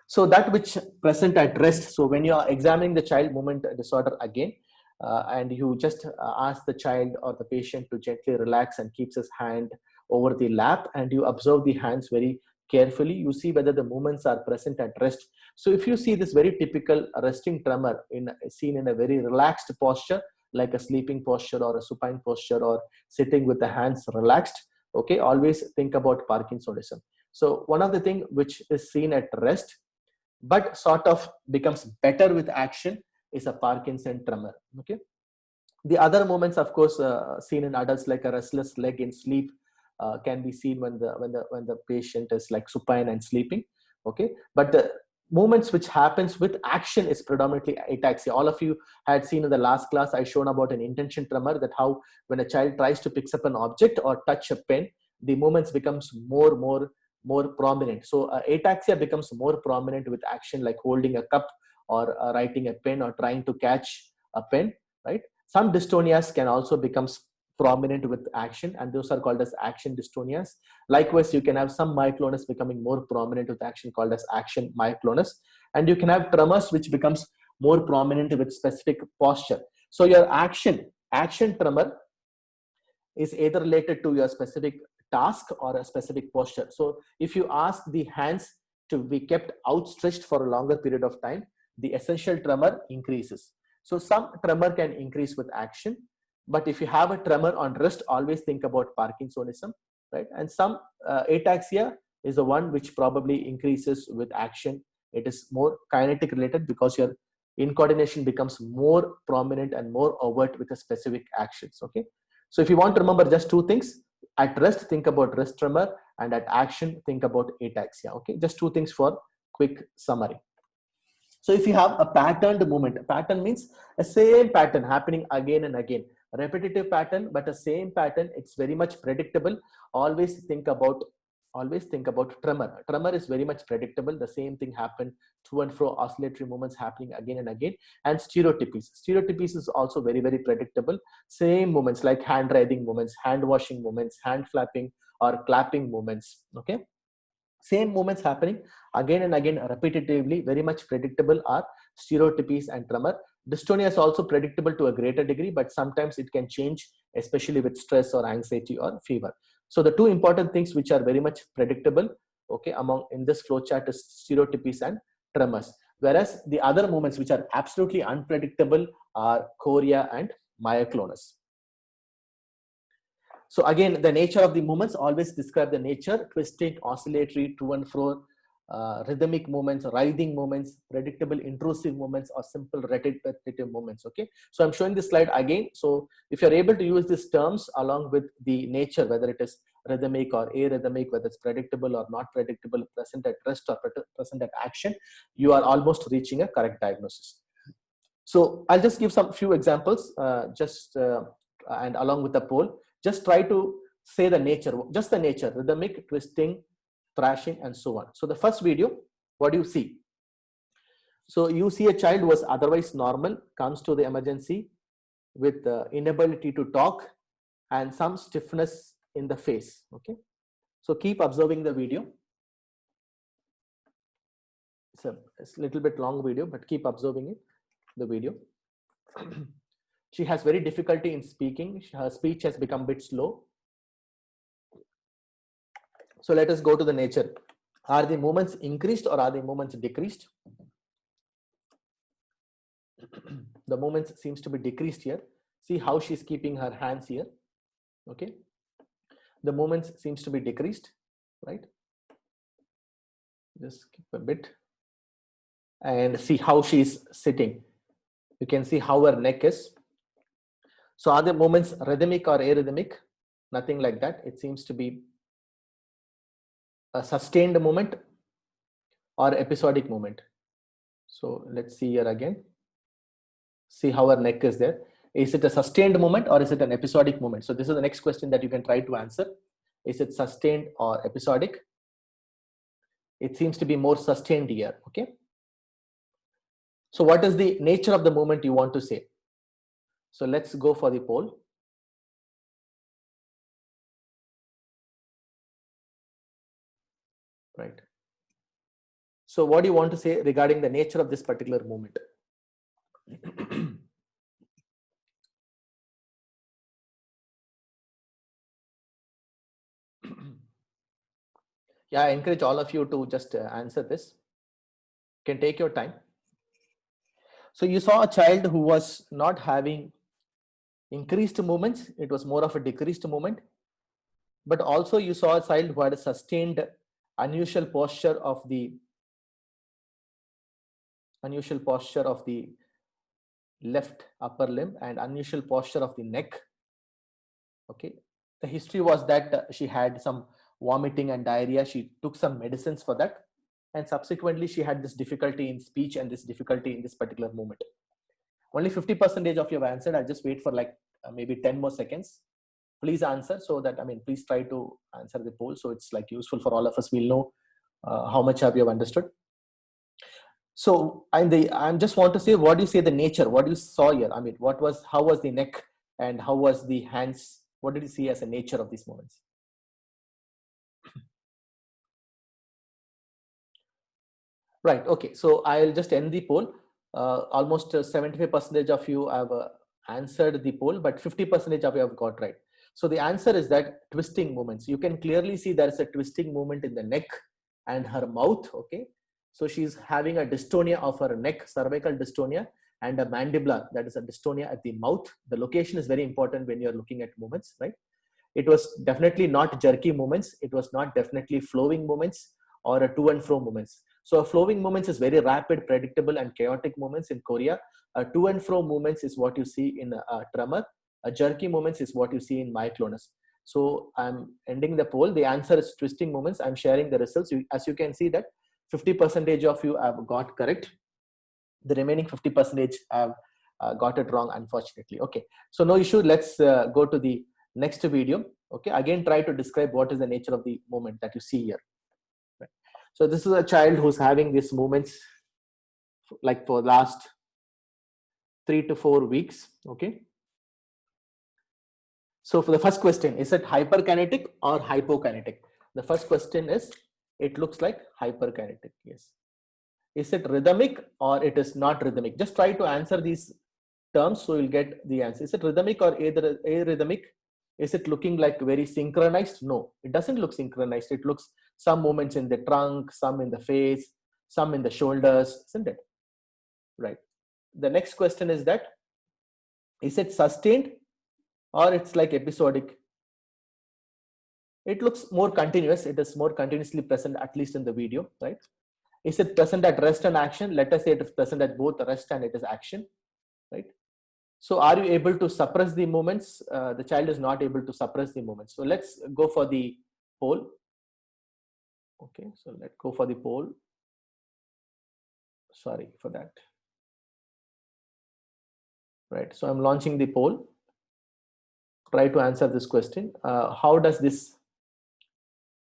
So that which present at rest. So when you are examining the child movement disorder again, and you just ask the child or the patient to gently relax and keeps his hand over the lap, and you observe the hands very carefully, you see whether the movements are present at rest. So if you see this very typical resting tremor seen in a very relaxed posture, like a sleeping posture or a supine posture or sitting with the hands relaxed, okay, always think about Parkinsonism. So one of the things which is seen at rest but sort of becomes better with action is a Parkinson tremor. Okay, the other moments, of course, seen in adults, like a restless leg in sleep, can be seen when the patient is like supine and sleeping. Okay, but the movements which happens with action is predominantly ataxia. All of you had seen in the last class I shown about an intention tremor, that how when a child tries to pick up an object or touch a pen, the movements becomes more prominent. So ataxia becomes more prominent with action, like holding a cup or writing a pen or trying to catch a pen, right? Some dystonias can also become prominent with action, and those are called as action dystonias. Likewise, you can have some myoclonus becoming more prominent with action, called as action myoclonus, and you can have tremors which becomes more prominent with specific posture. So your action tremor is either related to your specific task or a specific posture. So if you ask the hands to be kept outstretched for a longer period of time, the essential tremor increases. So some tremor can increase with action, but if you have a tremor on wrist, always think about Parkinsonism, right? And some ataxia is the one which probably increases with action. It is more kinetic related because your incoordination becomes more prominent and more overt with a specific actions. Okay, so if you want to remember just two things, at rest think about wrist tremor, and at action think about ataxia. Okay, just two things for quick summary. So if you have a patterned movement, a pattern means a same pattern happening again and again, a repetitive pattern, but a same pattern, it's very much predictable. Always think about tremor. Tremor is very much predictable. The same thing happened to and fro, oscillatory movements happening again and again. And stereotypies. Stereotypies is also very predictable. Same movements like hand writhing movements, hand washing movements, hand flapping or clapping movements. Okay, same movements happening again and again repetitively, very much predictable are stereotypies and tremor. Dystonia is also predictable to a greater degree, but sometimes it can change, especially with stress or anxiety or fever. So the two important things which are very much predictable, okay, among in this flowchart is stereotypies and tremors. Whereas the other movements which are absolutely unpredictable are chorea and myoclonus. So again, the nature of the movements always describe the nature: twisting, oscillatory, to and fro, rhythmic movements, writhing movements, predictable intrusive movements, or simple repetitive movements. Okay, so I'm showing this slide again. So if you're able to use these terms along with the nature, whether it is rhythmic or arrhythmic, whether it's predictable or not predictable, present at rest or present at action, you are almost reaching a correct diagnosis. So I'll just give some few examples, and along with the poll, just try to say the nature, just the nature: rhythmic, twisting, thrashing, and so on. So the first video, what do you see? So you see a child who was otherwise normal, comes to the emergency with inability to talk and some stiffness in the face. Okay, So keep observing the video. It's a little bit long video, but keep observing it, the video. She has very difficulty in speaking. Her speech has become a bit slow. So let us go to the nature. Are the movements increased or are the movements decreased? The movements seems to be decreased here. See how she's keeping her hands here. Okay. The movements seems to be decreased, right? Just keep a bit. And see how she's sitting. You can see how her neck is. So are the movements rhythmic or arrhythmic? Nothing like that. It seems to be a sustained movement or episodic movement. So let's see here again. See how her neck is there. Is it a sustained movement or is it an episodic movement? So this is the next question that you can try to answer. Is it sustained or episodic? It seems to be more sustained here. Okay. So what is the nature of the movement you want to say? So let's go for the poll. Right. So what do you want to say regarding the nature of this particular movement? Yeah, I encourage all of you to just answer this. You can take your time. So you saw a child who was not having increased movements. It was more of a decreased movement. But also you saw a child who had a sustained unusual posture of the left upper limb and unusual posture of the neck. Okay. The history was that she had some vomiting and diarrhea. She took some medicines for that. And subsequently, she had this difficulty in speech and this difficulty in this particular movement. Only 50% of you have answered. I'll just wait for like maybe 10 more seconds. Please answer so that, please try to answer the poll. So it's like useful for all of us. We'll know how much have you understood. So I just want to say, what do you say the nature? What you saw here? How was the neck and how was the hands? What did you see as a nature of these movements? Right. Okay. So I'll just end the poll. Almost 75% of you have answered the poll, but 50% of you have got right. So the answer is that twisting movements. You can clearly see there is a twisting movement in the neck and her mouth. Okay. So she's having a dystonia of her neck, cervical dystonia, and a mandibular, that is a dystonia at the mouth. The location is very important when you're looking at movements, right? It was definitely not jerky movements. It was not definitely flowing movements or a to and fro movements. So flowing movements is very rapid, predictable, and chaotic movements in chorea. To and fro movements is what you see in tremor. Jerky movements is what you see in myoclonus. So I'm ending the poll. The answer is twisting movements. I'm sharing the results. As you can see that 50% of you have got correct. The remaining 50% have got it wrong, unfortunately. Okay, so no issue. Let's go to the next video. Okay, again try to describe what is the nature of the movement that you see here. Right. So this is a child who's having these movements like for the last 3 to 4 weeks. Okay. So for the first question, is it hyperkinetic or hypokinetic? The first question is, it looks like hyperkinetic. Yes. Is it rhythmic or it is not rhythmic? Just try to answer these terms so you'll get the answer. Is it rhythmic or arrhythmic? Is it looking like very synchronized? No, it doesn't look synchronized. It looks some movements in the trunk, some in the face, some in the shoulders, isn't it? Right. The next question is that, is it sustained or it's like episodic? It looks more continuous. It is more continuously present, at least in the video, right? Is it present at rest and action? Let us say it is present at both rest and it is action, right? So are you able to suppress the movements? The child is not able to suppress the movements. So let's go for the poll. Okay, so let's go for the poll. Sorry for that. Right, so I'm launching the poll. Try to answer this question. How does this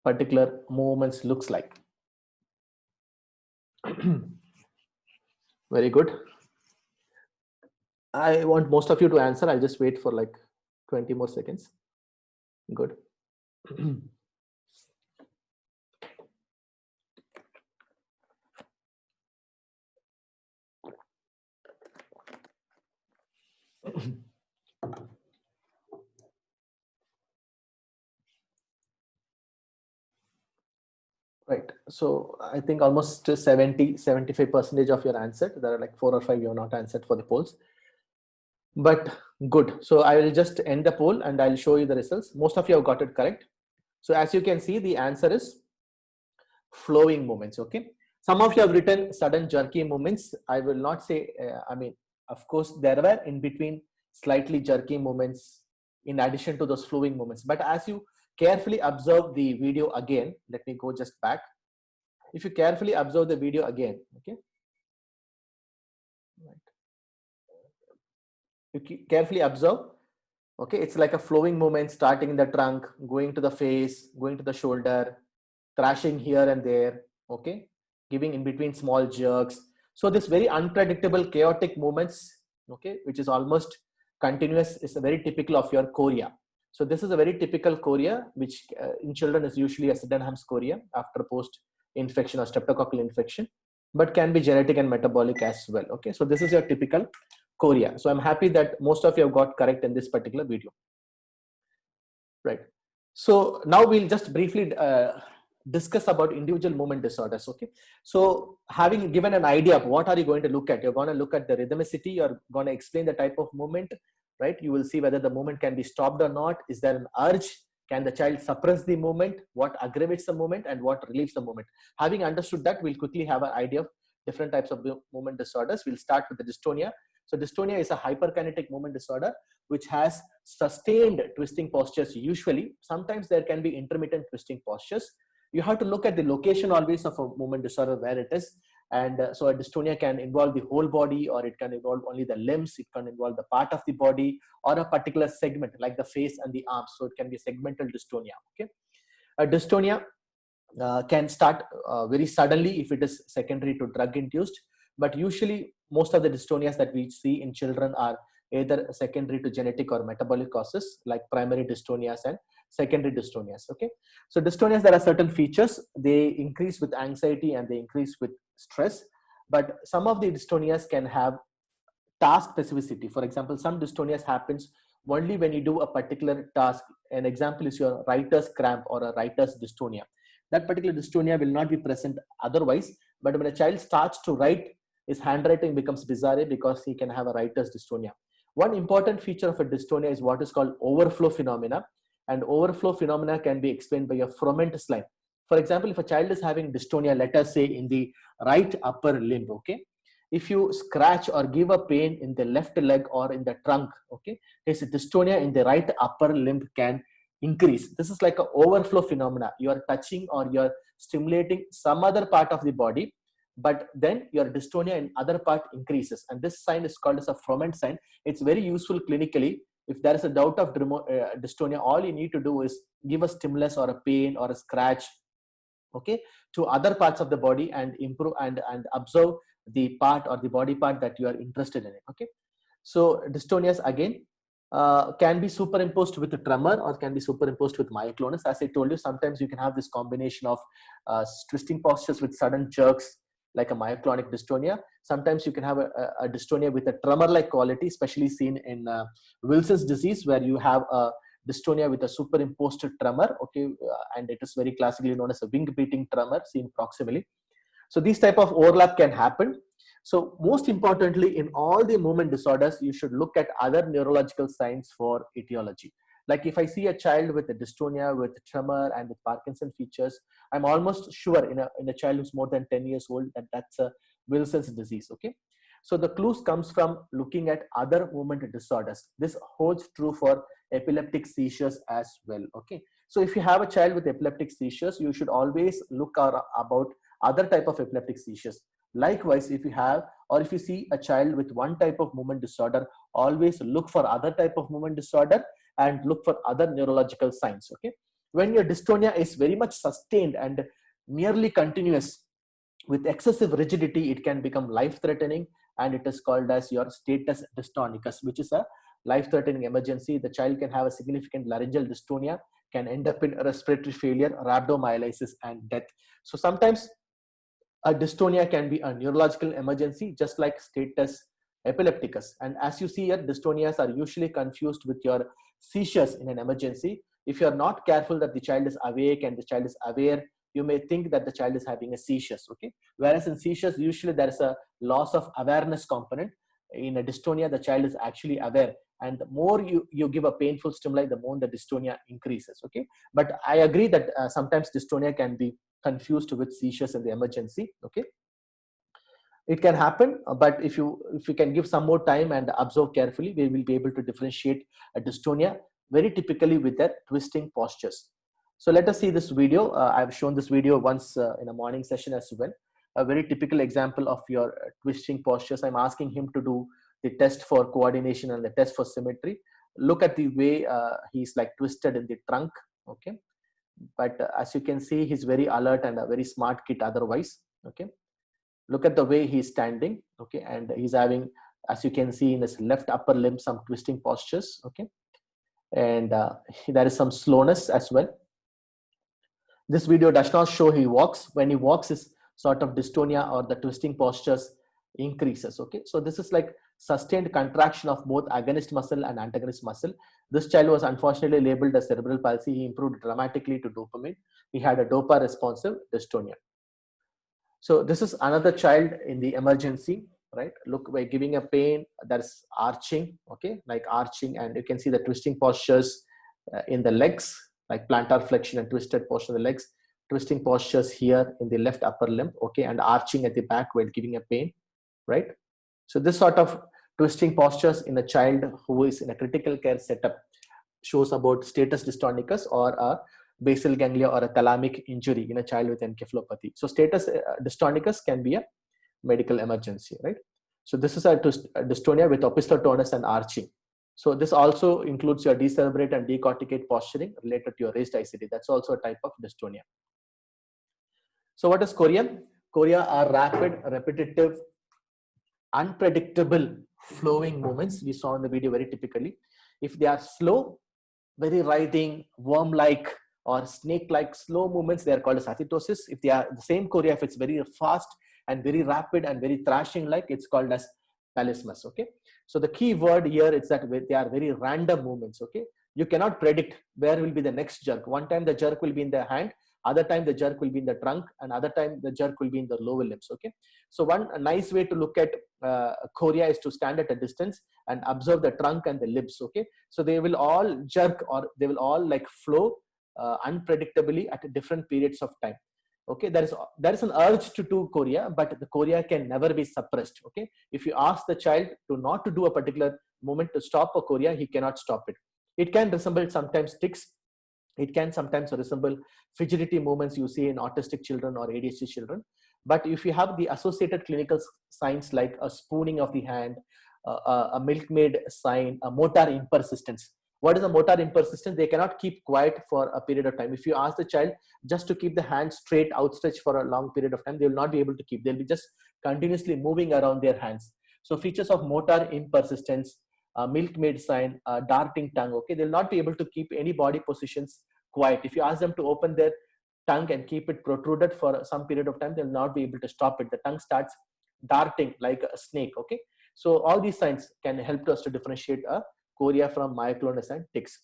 particular movements looks like? Very good. I want most of you to answer. I'll just wait for like 20 more seconds. Good. Right. So I think almost 75% of your answered. There are like 4 or 5 you have not answered for the polls. But good. So I will just end the poll and I'll show you the results. Most of you have got it correct. So as you can see, the answer is flowing movements. Okay. Some of you have written sudden jerky movements. I will not say, of course, there were in between slightly jerky movements in addition to those flowing movements. But as you carefully observe the video again, let me go just back. If you carefully observe the video again, okay. Right. You carefully observe. Okay, it's like a flowing movement starting in the trunk, going to the face, going to the shoulder, thrashing here and there, okay, giving in between small jerks. So this very unpredictable chaotic movements, okay, which is almost continuous, is a very typical of your chorea. So this is a very typical chorea, which in children is usually a Sydenham's chorea after post infection or streptococcal infection, but can be genetic and metabolic as well. Okay, so this is your typical chorea. So I'm happy that most of you have got correct in this particular video. Right. So now we'll just briefly discuss about individual movement disorders. Okay. So having given an idea of what are you going to look at, you're going to look at the rhythmicity, you're going to explain the type of movement, right? You will see whether the movement can be stopped or not. Is there an urge? Can the child suppress the movement? What aggravates the movement and what relieves the movement? Having understood that, we'll quickly have an idea of different types of movement disorders. We'll start with the dystonia. So dystonia is a hyperkinetic movement disorder which has sustained twisting postures usually. Sometimes there can be intermittent twisting postures. You have to look at the location always of a movement disorder where it is. And so a dystonia can involve the whole body, or it can involve only the limbs. It can involve the part of the body or a particular segment like the face and the arms. So it can be a segmental dystonia. Okay. A dystonia can start very suddenly if it is secondary to drug induced, but usually most of the dystonias that we see in children are either secondary to genetic or metabolic causes, like primary dystonias and secondary dystonias. Okay, so dystonias, there are certain features. They increase with anxiety and they increase with stress, but some of the dystonias can have task specificity. For example, some dystonias happens only when you do a particular task. An example is your writer's cramp or a writer's dystonia. That particular dystonia will not be present otherwise, but when a child starts to write, his handwriting becomes bizarre because he can have a writer's dystonia. One important feature of a dystonia is what is called overflow phenomena, and overflow phenomena can be explained by a Froment's line. For example, if a child is having dystonia, let us say in the right upper limb, okay, if you scratch or give a pain in the left leg or in the trunk, okay, his dystonia in the right upper limb can increase. This is like an overflow phenomena. You are touching or you are stimulating some other part of the body, but then your dystonia in other part increases. And this sign is called as a Froment sign. It's very useful clinically. If there is a doubt of dystonia, all you need to do is give a stimulus or a pain or a scratch, okay, to other parts of the body and improve and observe the part or the body part that you are interested in it. Okay, so dystonias again can be superimposed with a tremor or can be superimposed with myoclonus. As I told you, sometimes you can have this combination of twisting postures with sudden jerks like a myoclonic dystonia. Sometimes you can have a dystonia with a tremor-like quality, especially seen in Wilson's disease, where you have a dystonia with a superimposed tremor, okay, and it is very classically known as a wing beating tremor seen proximally. So these type of overlap can happen. So most importantly, in all the movement disorders, you should look at other neurological signs for etiology. Like if I see a child with a dystonia, with tremor and with Parkinson features, I'm almost sure in a child who's more than 10 years old that that's a Wilson's disease, okay? So the clues comes from looking at other movement disorders. This holds true for epileptic seizures as well, okay? So if you have a child with epileptic seizures, you should always look about other type of epileptic seizures. Likewise, if you have or if you see a child with one type of movement disorder, always look for other type of movement disorder and look for other neurological signs, okay? When your dystonia is very much sustained and nearly continuous with excessive rigidity, it can become life-threatening, and it is called as your status dystonicus, which is a life-threatening emergency. The child can have a significant laryngeal dystonia, can end up in respiratory failure, rhabdomyolysis, and death. So sometimes a dystonia can be a neurological emergency, just like status epilepticus. And as you see here, dystonias are usually confused with your seizures in an emergency. If you are not careful that the child is awake and the child is aware, you may think that the child is having a seizures. Okay, whereas in seizures usually there is a loss of awareness component. In a dystonia, the child is actually aware, and the more you give a painful stimuli, the more the dystonia increases. Okay, but I agree that sometimes dystonia can be confused with seizures in the emergency. Okay, it can happen, but if you can give some more time and observe carefully, we will be able to differentiate a dystonia very typically with their twisting postures. So let us see this video. I've shown this video once in a morning session as well. A very typical example of your twisting postures. I'm asking him to do the test for coordination and the test for symmetry. Look at the way he's like twisted in the trunk. Okay, but as you can see, he's very alert and a very smart kid otherwise. Okay, look at the way he's standing. Okay, and he's having, as you can see in his left upper limb, some twisting postures. Okay, and there is some slowness as well. This video does not show he walks. When he walks, his sort of dystonia or the twisting postures increases. Okay, so this is like sustained contraction of both agonist muscle and antagonist muscle. This child was unfortunately labeled as cerebral palsy. He improved dramatically to dopamine. He had a dopa responsive dystonia. So this is another child in the emergency, right? Look, we're giving a pain, that's arching, okay, like arching, and you can see the twisting postures in the legs, like plantar flexion and twisted posture of the legs, twisting postures here in the left upper limb, okay, and arching at the back while giving a pain, right? So this sort of twisting postures in a child who is in a critical care setup shows about status dystonicus or a basal ganglia or a thalamic injury in a child with encephalopathy. So status dystonicus can be a medical emergency, right? So this is a dystonia with opisthotonus and arching. So this also includes your decerebrate and decorticate posturing related to your raised ICD. That's also a type of dystonia. So what is chorea? Chorea are rapid, repetitive, unpredictable flowing movements. We saw in the video very typically. If they are slow, very writhing, worm-like or snake-like slow movements, they are called as athetosis. If they are the same chorea, if it's very fast and very rapid and very thrashing-like, it's called as palismus. Okay, so the key word here is that they are very random movements. Okay, you cannot predict where will be the next jerk. One time the jerk will be in the hand, other time the jerk will be in the trunk, and other time the jerk will be in the lower limbs. Okay, so one nice way to look at chorea is to stand at a distance and observe the trunk and the limbs. Okay, so they will all jerk or they will all like flow unpredictably at different periods of time. Okay, there is an urge to do chorea, but the chorea can never be suppressed. Okay, if you ask the child to not to do a particular movement to stop a chorea, he cannot stop it. It can resemble sometimes tics. It can sometimes resemble fidgety movements you see in autistic children or ADHD children. But if you have the associated clinical signs like a spooning of the hand, a milkmaid sign, a motor impersistence. What is a motor impersistence? They cannot keep quiet for a period of time. If you ask the child just to keep the hand straight, outstretched for a long period of time, they will not be able to keep. They'll be just continuously moving around their hands. So features of motor impersistence, milkmaid sign, darting tongue. Okay, they'll not be able to keep any body positions quiet. If you ask them to open their tongue and keep it protruded for some period of time, they'll not be able to stop it. The tongue starts darting like a snake. Okay, so all these signs can help us to differentiate a chorea from myoclonus and tics.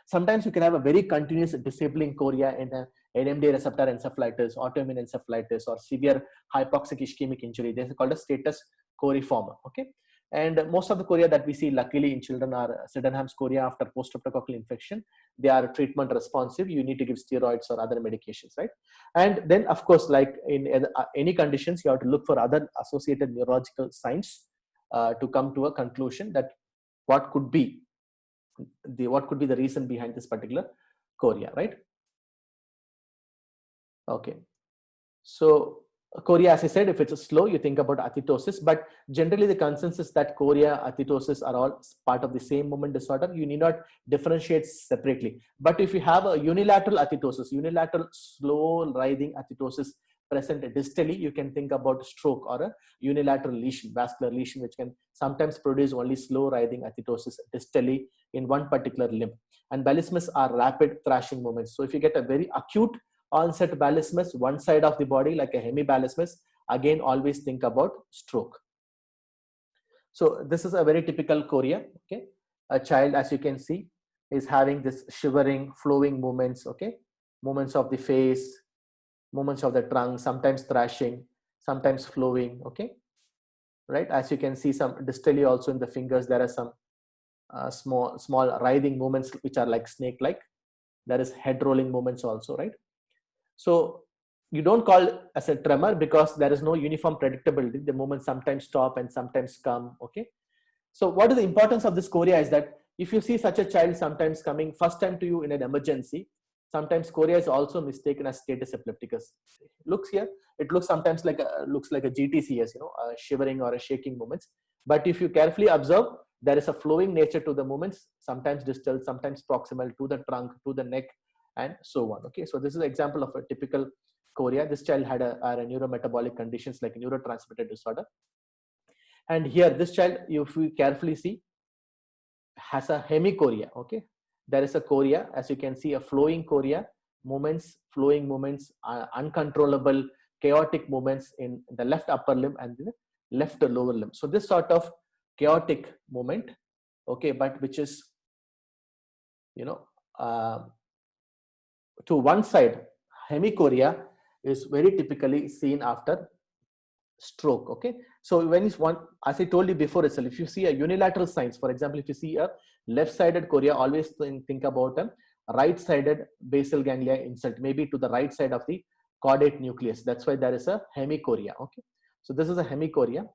Sometimes you can have a very continuous disabling chorea in a NMDA receptor encephalitis, autoimmune encephalitis, or severe hypoxic ischemic injury. This is called a status choreiform. Okay, and most of the chorea that we see, luckily, in children are Sydenham's chorea after post-streptococcal infection. They are treatment responsive. You need to give steroids or other medications, right? And then, of course, like in any conditions, you have to look for other associated neurological signs to come to a conclusion that what could be the reason behind this particular chorea, right? Okay, so chorea, as I said, if it's slow, you think about athetosis, but generally the consensus that chorea, athetosis are all part of the same movement disorder. You need not differentiate separately. But if you have a unilateral athetosis, unilateral slow writhing athetosis present distally, you can think about stroke or a unilateral lesion, vascular lesion, which can sometimes produce only slow writhing athetosis distally in one particular limb. And balismus are rapid thrashing movements. So if you get a very acute onset balismus, one side of the body like a hemibalismus, again always think about stroke. So this is a very typical chorea. Okay, a child, as you can see, is having this shivering, flowing movements. Okay, movements of the face, movements of the trunk, sometimes thrashing, sometimes flowing, okay? Right, as you can see some distally also in the fingers, there are some small writhing movements which are like snake-like. There is head rolling movements also, right? So you don't call it as a tremor because there is no uniform predictability. The movements sometimes stop and sometimes come, okay? So what is the importance of this chorea is that if you see such a child sometimes coming first time to you in an emergency, sometimes chorea is also mistaken as status epilepticus. Looks here, it looks sometimes like a GTCS, a shivering or a shaking movements. But if you carefully observe, there is a flowing nature to the movements, sometimes distal, sometimes proximal to the trunk, to the neck, and so on. Okay, so this is an example of a typical chorea. This child had a neurometabolic conditions like neurotransmitter disorder. And here, this child, if you carefully see, has a hemichorea. Okay, there is a chorea, as you can see, a flowing chorea, movements, flowing movements, uncontrollable, chaotic movements in the left upper limb and the left lower limb. So this sort of chaotic movement, okay, but which is, to one side, hemichorea is very typically seen after stroke. Okay, so when is one, as I told you before itself, if you see a unilateral signs, for example, if you see a left-sided chorea, always think about a right-sided basal ganglia insult, maybe to the right side of the caudate nucleus. That's why there is a hemichorea. Okay, so this is a hemichorea.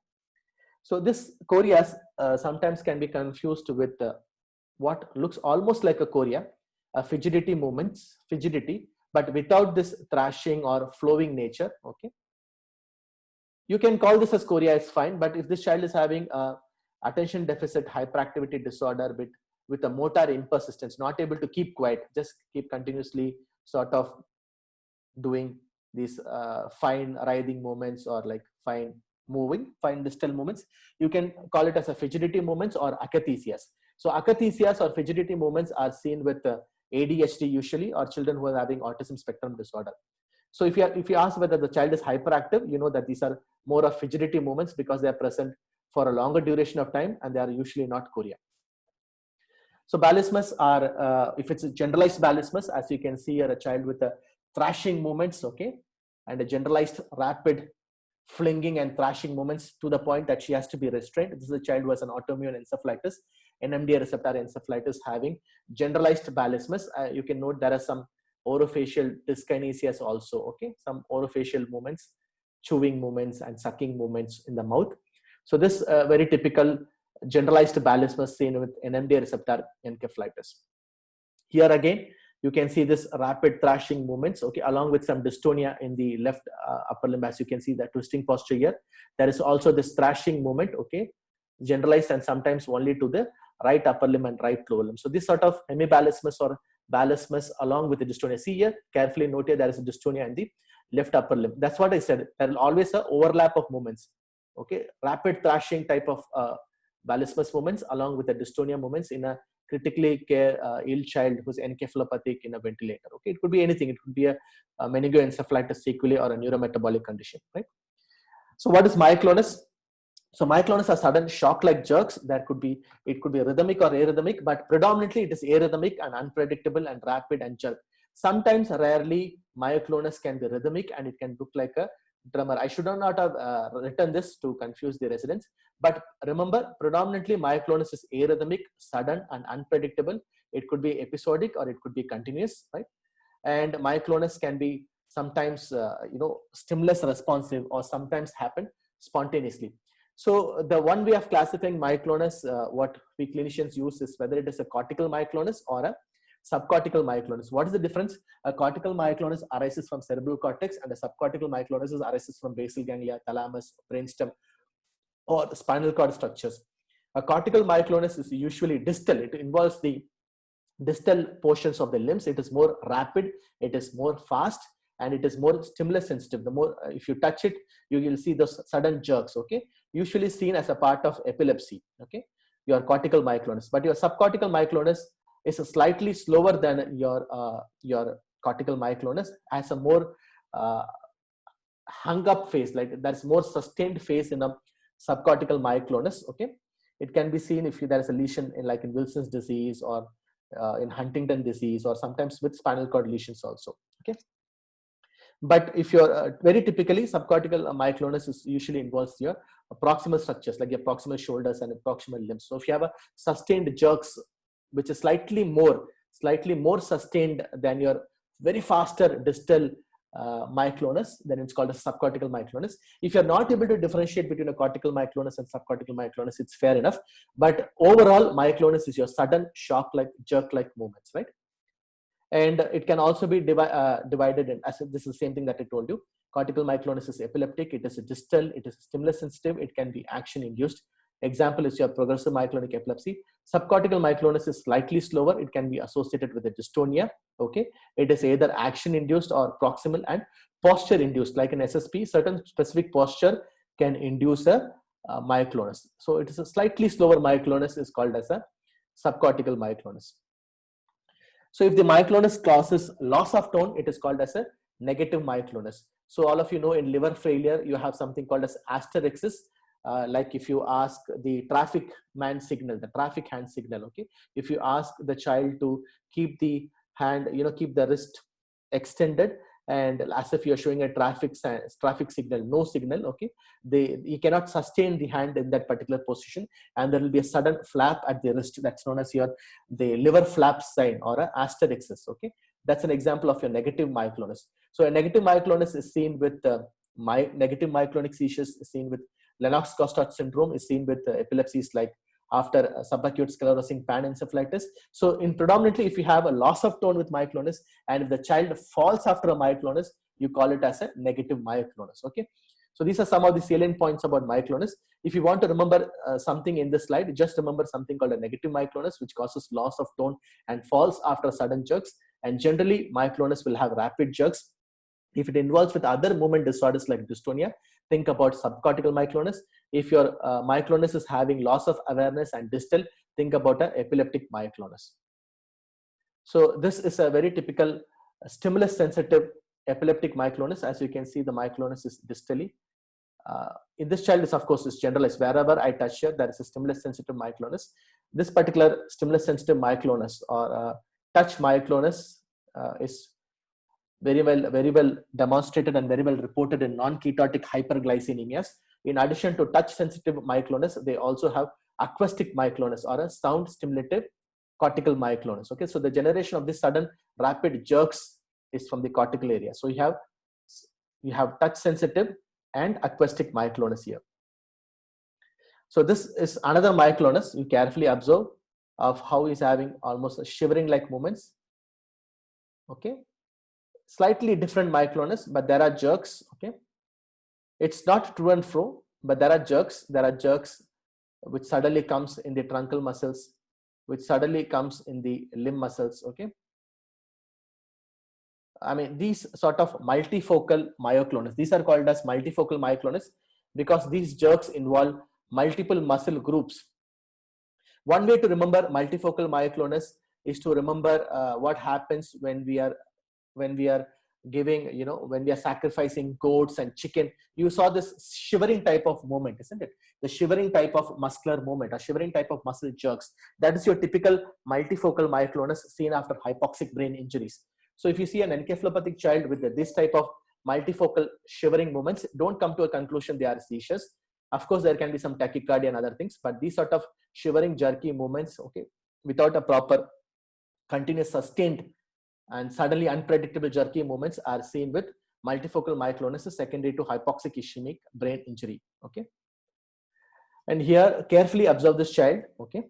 So this choreas sometimes can be confused with what looks almost like a chorea, a fidgety movements, but without this thrashing or flowing nature. Okay, you can call this as chorea, is fine. But if this child is having attention deficit hyperactivity disorder with a motor impersistence, not able to keep quiet, just keep continuously sort of doing these fine writhing movements or like fine distal movements, you can call it as a fidgety movements or akathisias. So akathisias or fidgety movements are seen with ADHD usually, or children who are having autism spectrum disorder. So if you ask whether the child is hyperactive, you know that these are more of fidgety movements because they are present for a longer duration of time and they are usually not chorea. So balismus are, if it's a generalized balismus, as you can see here, a child with a thrashing movements, okay, and a generalized rapid flinging and thrashing movements to the point that she has to be restrained. This is a child who has an autoimmune encephalitis, NMDA receptor encephalitis, having generalized balismus. You can note there are some orofacial dyskinesias also, okay, some orofacial movements, chewing movements and sucking movements in the mouth. So this very typical generalized balismus seen with NMDA receptor encephalitis. Here again, you can see this rapid thrashing movements, okay, along with some dystonia in the left upper limb. As you can see, the twisting posture here. There is also this thrashing movement, okay, generalized and sometimes only to the right upper limb and right lower limb. So this sort of hemibalismus or balismus along with the dystonia. See here, carefully note here, there is a dystonia in the left upper limb. That's what I said. There will always an overlap of movements, okay, rapid thrashing type of balismus movements along with the dystonia movements in a critically ill child who's encephalopathic in a ventilator. Okay, it could be anything. It could be a meningoencephalitis sequelae or a neurometabolic condition, right? So what is myoclonus? So myoclonus are sudden shock-like jerks. It could be rhythmic or arrhythmic, but predominantly it is arrhythmic and unpredictable and rapid and jerk. Sometimes, rarely, myoclonus can be rhythmic and it can look like a drummer. I should not have written this to confuse the residents, but remember, predominantly myoclonus is arrhythmic, sudden and unpredictable. It could be episodic or it could be continuous, right? And myoclonus can be sometimes stimulus responsive or sometimes happen spontaneously. So the one way of classifying myoclonus, what we clinicians use is whether it is a cortical myoclonus or a subcortical myoclonus. What is the difference? A cortical myoclonus arises from cerebral cortex and a subcortical myoclonus arises from basal ganglia, thalamus, brainstem, or the spinal cord structures. A cortical myoclonus is usually distal. It involves the distal portions of the limbs. It is more rapid, it is more fast, and it is more stimulus sensitive. The more if you touch it, you will see those sudden jerks, okay, usually seen as a part of epilepsy, okay, your cortical myoclonus. But your subcortical myoclonus is slightly slower than your cortical myoclonus, has a more hung up phase, like there's more sustained phase in a subcortical myoclonus, okay. It can be seen if there is a lesion in like in Wilson's disease or in Huntington disease, or sometimes with spinal cord lesions also, okay. But if you're very typically subcortical myoclonus is usually involves your proximal structures like your proximal shoulders and proximal limbs. So if you have a sustained jerks, which is slightly more sustained than your very faster distal myoclonus, then it's called a subcortical myoclonus. If you're not able to differentiate between a cortical myoclonus and subcortical myoclonus, it's fair enough. But overall, myoclonus is your sudden shock-like, jerk-like movements, right? And it can also be divided in, as this is the same thing that I told you. Cortical myoclonus is epileptic, it is a distal, it is stimulus sensitive, it can be action induced. Example is your progressive myoclonic epilepsy. Subcortical myoclonus is slightly slower, it can be associated with a dystonia. Okay, it is either action induced or proximal and posture induced. Like in SSP, certain specific posture can induce a myoclonus. So it is a slightly slower myoclonus is called as a subcortical myoclonus. So if the myoclonus causes loss of tone, it is called as a negative myoclonus. So all of you know in liver failure, you have something called as asterixis. Like if you ask the traffic man signal, the traffic hand signal, okay? If you ask the child to keep the hand, keep the wrist extended, and as if you're showing a traffic signal, no signal, okay? You cannot sustain the hand in that particular position, and there will be a sudden flap at the wrist. That's known as the liver flap sign or a asterixis, okay? That's an example of your negative myoclonus. So a negative myoclonus is seen with negative myoclonic seizures is seen with Lennox-Gastaut syndrome, is seen with epilepsies like after subacute sclerosing panencephalitis. So in predominantly, if you have a loss of tone with myoclonus, and if the child falls after a myoclonus, you call it as a negative myoclonus, okay? So these are some of the salient points about myoclonus. If you want to remember something in this slide, just remember something called a negative myoclonus, which causes loss of tone and falls after sudden jerks. And generally, myoclonus will have rapid jerks. If it involves with other movement disorders like dystonia, think about subcortical myoclonus. If your myoclonus is having loss of awareness and distal, think about an epileptic myoclonus. So this is a very typical stimulus sensitive epileptic myoclonus. As you can see, the myoclonus is distally. In this child, is of course is generalized. Wherever I touch here, there is a stimulus sensitive myoclonus. This particular stimulus sensitive myoclonus or touch myoclonus is very well demonstrated and very well reported in non-ketotic hyperglycemias. In addition to touch sensitive myoclonus, they also have acoustic myoclonus or a sound stimulative cortical myoclonus. Okay, so the generation of this sudden rapid jerks is from the cortical area. So you have touch sensitive and acoustic myoclonus here. So this is another myoclonus. You carefully observe of how he's having almost a shivering like movements. Okay, slightly different myoclonus, but there are jerks. Okay, it's not to and fro, but there are jerks. There are jerks which suddenly comes in the truncal muscles, which suddenly comes in the limb muscles. Okay, I mean, these sort of multifocal myoclonus, these are called as multifocal myoclonus because these jerks involve multiple muscle groups. One way to remember multifocal myoclonus is to remember what happens when we are giving, when we are sacrificing goats and chicken. You saw this shivering type of movement, isn't it? The shivering type of muscular movement, or shivering type of muscle jerks. That is your typical multifocal myoclonus seen after hypoxic brain injuries. So if you see an encephalopathic child with this type of multifocal shivering movements, don't come to a conclusion they are seizures. Of course, there can be some tachycardia and other things, but these sort of shivering, jerky movements, okay, without a proper continuous sustained and suddenly unpredictable jerky movements are seen with multifocal myoclonus secondary to hypoxic ischemic brain injury. Okay, and here carefully observe this child. Okay,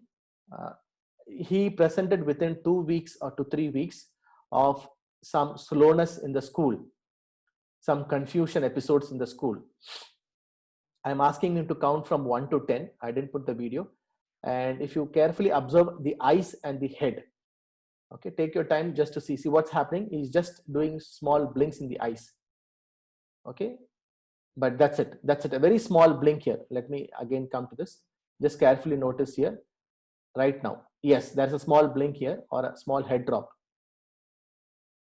he presented within 2 weeks or to 3 weeks of some slowness in the school, some confusion episodes in the school. I'm asking him to count from 1 to 10. I didn't put the video. And if you carefully observe the eyes and the head, okay, take your time just to see what's happening. He's just doing small blinks in the eyes. Okay, but that's it. That's it. A very small blink here. Let me again come to this. Just carefully notice here right now. Yes, there's a small blink here or a small head drop.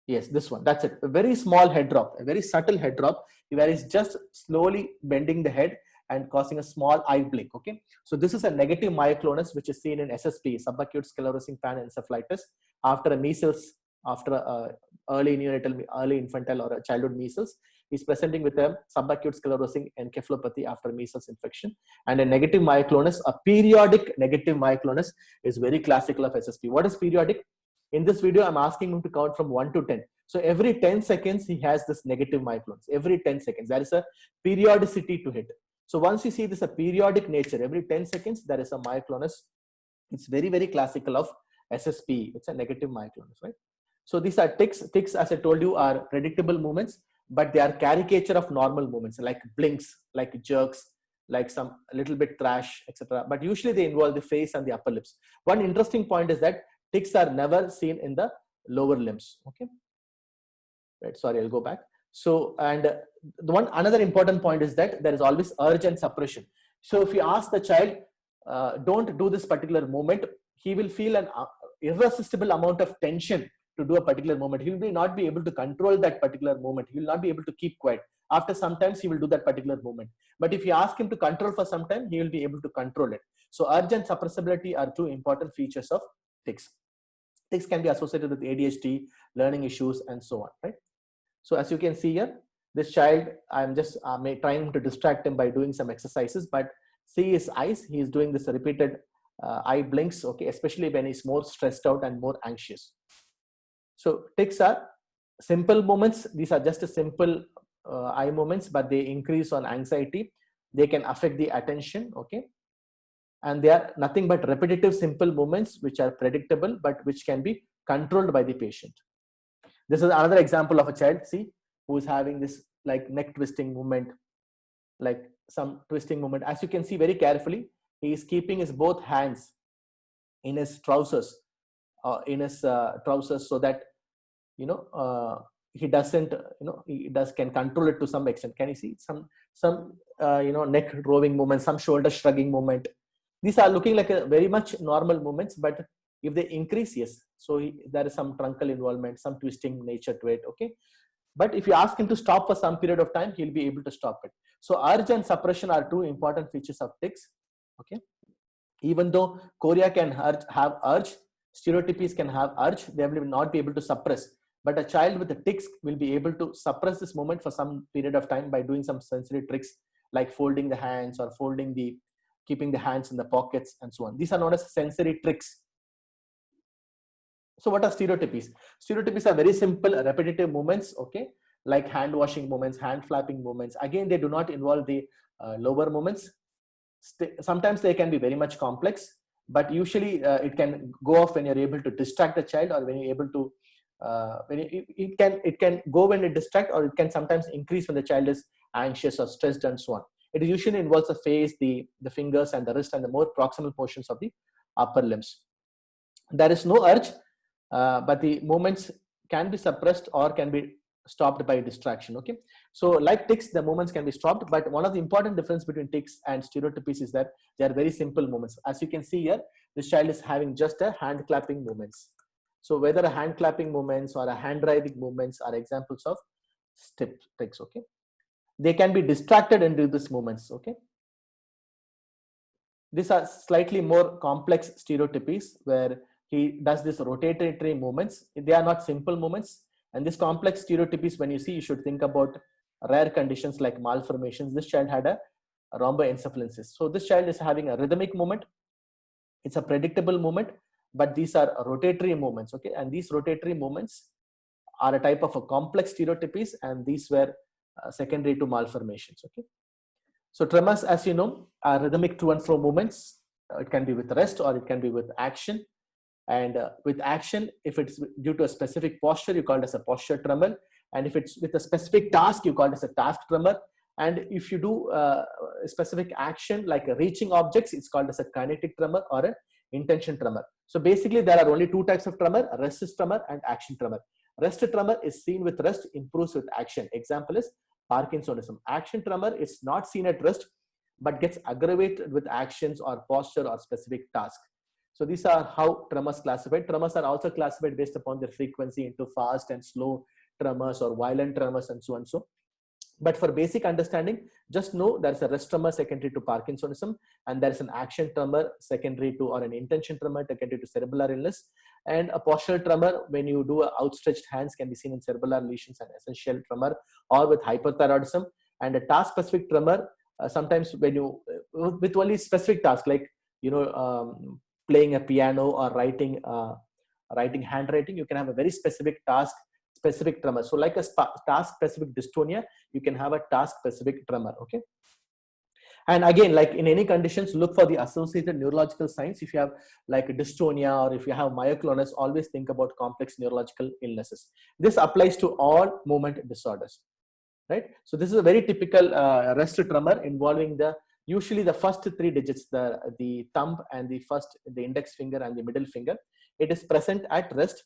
Yes, this one. That's it. A very small head drop, a very subtle head drop where he's just slowly bending the head and causing a small eye blink. Okay, so this is a negative myoclonus which is seen in SSP, subacute sclerosing panencephalitis, after a measles, after early neonatal, early infantile or childhood measles. He's presenting with a subacute sclerosing encephalopathy after measles infection. And a negative myoclonus, a periodic negative myoclonus, is very classical of SSP. What is periodic? In this video, I'm asking him to count from 1 to 10. So every 10 seconds, he has this negative myoclonus. Every 10 seconds, there is a periodicity to it. So once you see this a periodic nature, every 10 seconds, there is a myoclonus. It's very, very classical of SSP. It's a negative myoclonus, right? So these are tics. Tics, as I told you, are predictable movements, but they are caricature of normal movements, like blinks, like jerks, like some little bit thrash, etc. But usually they involve the face and the upper lips. One interesting point is that tics are never seen in the lower limbs. Okay, right? Sorry, I'll go back. So, and the another important point is that there is always urge and suppression. So if you ask the child, don't do this particular movement, he will feel an irresistible amount of tension to do a particular movement. He will not be able to control that particular movement. He will not be able to keep quiet. After some time, he will do that particular movement. But if you ask him to control for some time, he will be able to control it. So urge and suppressibility are two important features of tics. Tics can be associated with ADHD, learning issues, and so on, right? So as you can see here, this child, I'm just trying to distract him by doing some exercises, but see his eyes, he is doing this repeated eye blinks, okay, especially when he's more stressed out and more anxious. So tics are simple movements. These are just a simple eye movements, but they increase on anxiety. They can affect the attention, okay? And they are nothing but repetitive simple movements which are predictable, but which can be controlled by the patient. This is another example of a child, see, who is having this like neck twisting movement, like some twisting movement. As you can see very carefully, he is keeping his both hands in his trousers, so that, you know, he doesn't, you know, can control it to some extent. Can you see some you know, neck roving movement, some shoulder shrugging movement? These are looking like a very much normal movements, but if they increase, yes, so there is some truncal involvement, some twisting nature to it, okay? But if you ask him to stop for some period of time, he'll be able to stop it. So urge and suppression are two important features of tics, okay? Even though chorea can have urge, stereotypies can have urge, they will not be able to suppress. But a child with the tics will be able to suppress this movement for some period of time by doing some sensory tricks like folding the hands or keeping the hands in the pockets and so on. These are known as sensory tricks. So what are stereotypies? Stereotypies are very simple, repetitive movements, okay? Like hand washing movements, hand flapping movements. Again, they do not involve the lower movements. Sometimes they can be very much complex, but usually it can go off when you're able to distract the child, or when you're able to, it can go when it distract, or it can sometimes increase when the child is anxious or stressed and so on. It usually involves the face, the fingers and the wrist and the more proximal portions of the upper limbs. There is no urge, but the movements can be suppressed or can be stopped by distraction, okay? So like tics, the movements can be stopped, but one of the important difference between tics and stereotypies is that they are very simple movements. As you can see here, this child is having just a hand clapping movements. So whether a hand clapping movements or a hand writhing movements are examples of tics, okay? They can be distracted into these movements, okay? These are slightly more complex stereotypies where he does this rotatory movements. They are not simple movements. And this complex stereotypies, when you see, you should think about rare conditions like malformations. This child had a rhomboencephalosis. So this child is having a rhythmic movement. It's a predictable movement, but these are rotatory movements, okay? And these rotatory movements are a type of a complex stereotypies, and these were secondary to malformations, okay? So tremors, as you know, are rhythmic to and fro movements. It can be with rest or it can be with action. And with action, if it's due to a specific posture, you call it as a posture tremor. And if it's with a specific task, you call it as a task tremor. And if you do a specific action like reaching objects, it's called as a kinetic tremor or an intention tremor. So basically, there are only two types of tremor: rest tremor and action tremor. Rest tremor is seen with rest, improves with action. Example is Parkinsonism. Action tremor is not seen at rest, but gets aggravated with actions or posture or specific task. So these are how tremors classified. Tremors are also classified based upon their frequency into fast and slow tremors or violent tremors and so on. So But for basic understanding, just know there's a rest tremor secondary to Parkinsonism, and there's an action tremor secondary to, or an intention tremor secondary to cerebellar illness. And a postural tremor, when you do outstretched hands, can be seen in cerebellar lesions and essential tremor, or with hyperthyroidism. And a task-specific tremor, sometimes when you, with only specific tasks, like, playing a piano or writing handwriting, you can have a very specific task-specific tremor. So like a task-specific dystonia, you can have a task-specific tremor, okay? And again, like in any conditions, look for the associated neurological signs. If you have like dystonia, or if you have myoclonus, always think about complex neurological illnesses. This applies to all movement disorders, right? So this is a very typical rest tremor involving usually the first 3 digits, the thumb and the index finger and the middle finger. It is present at rest,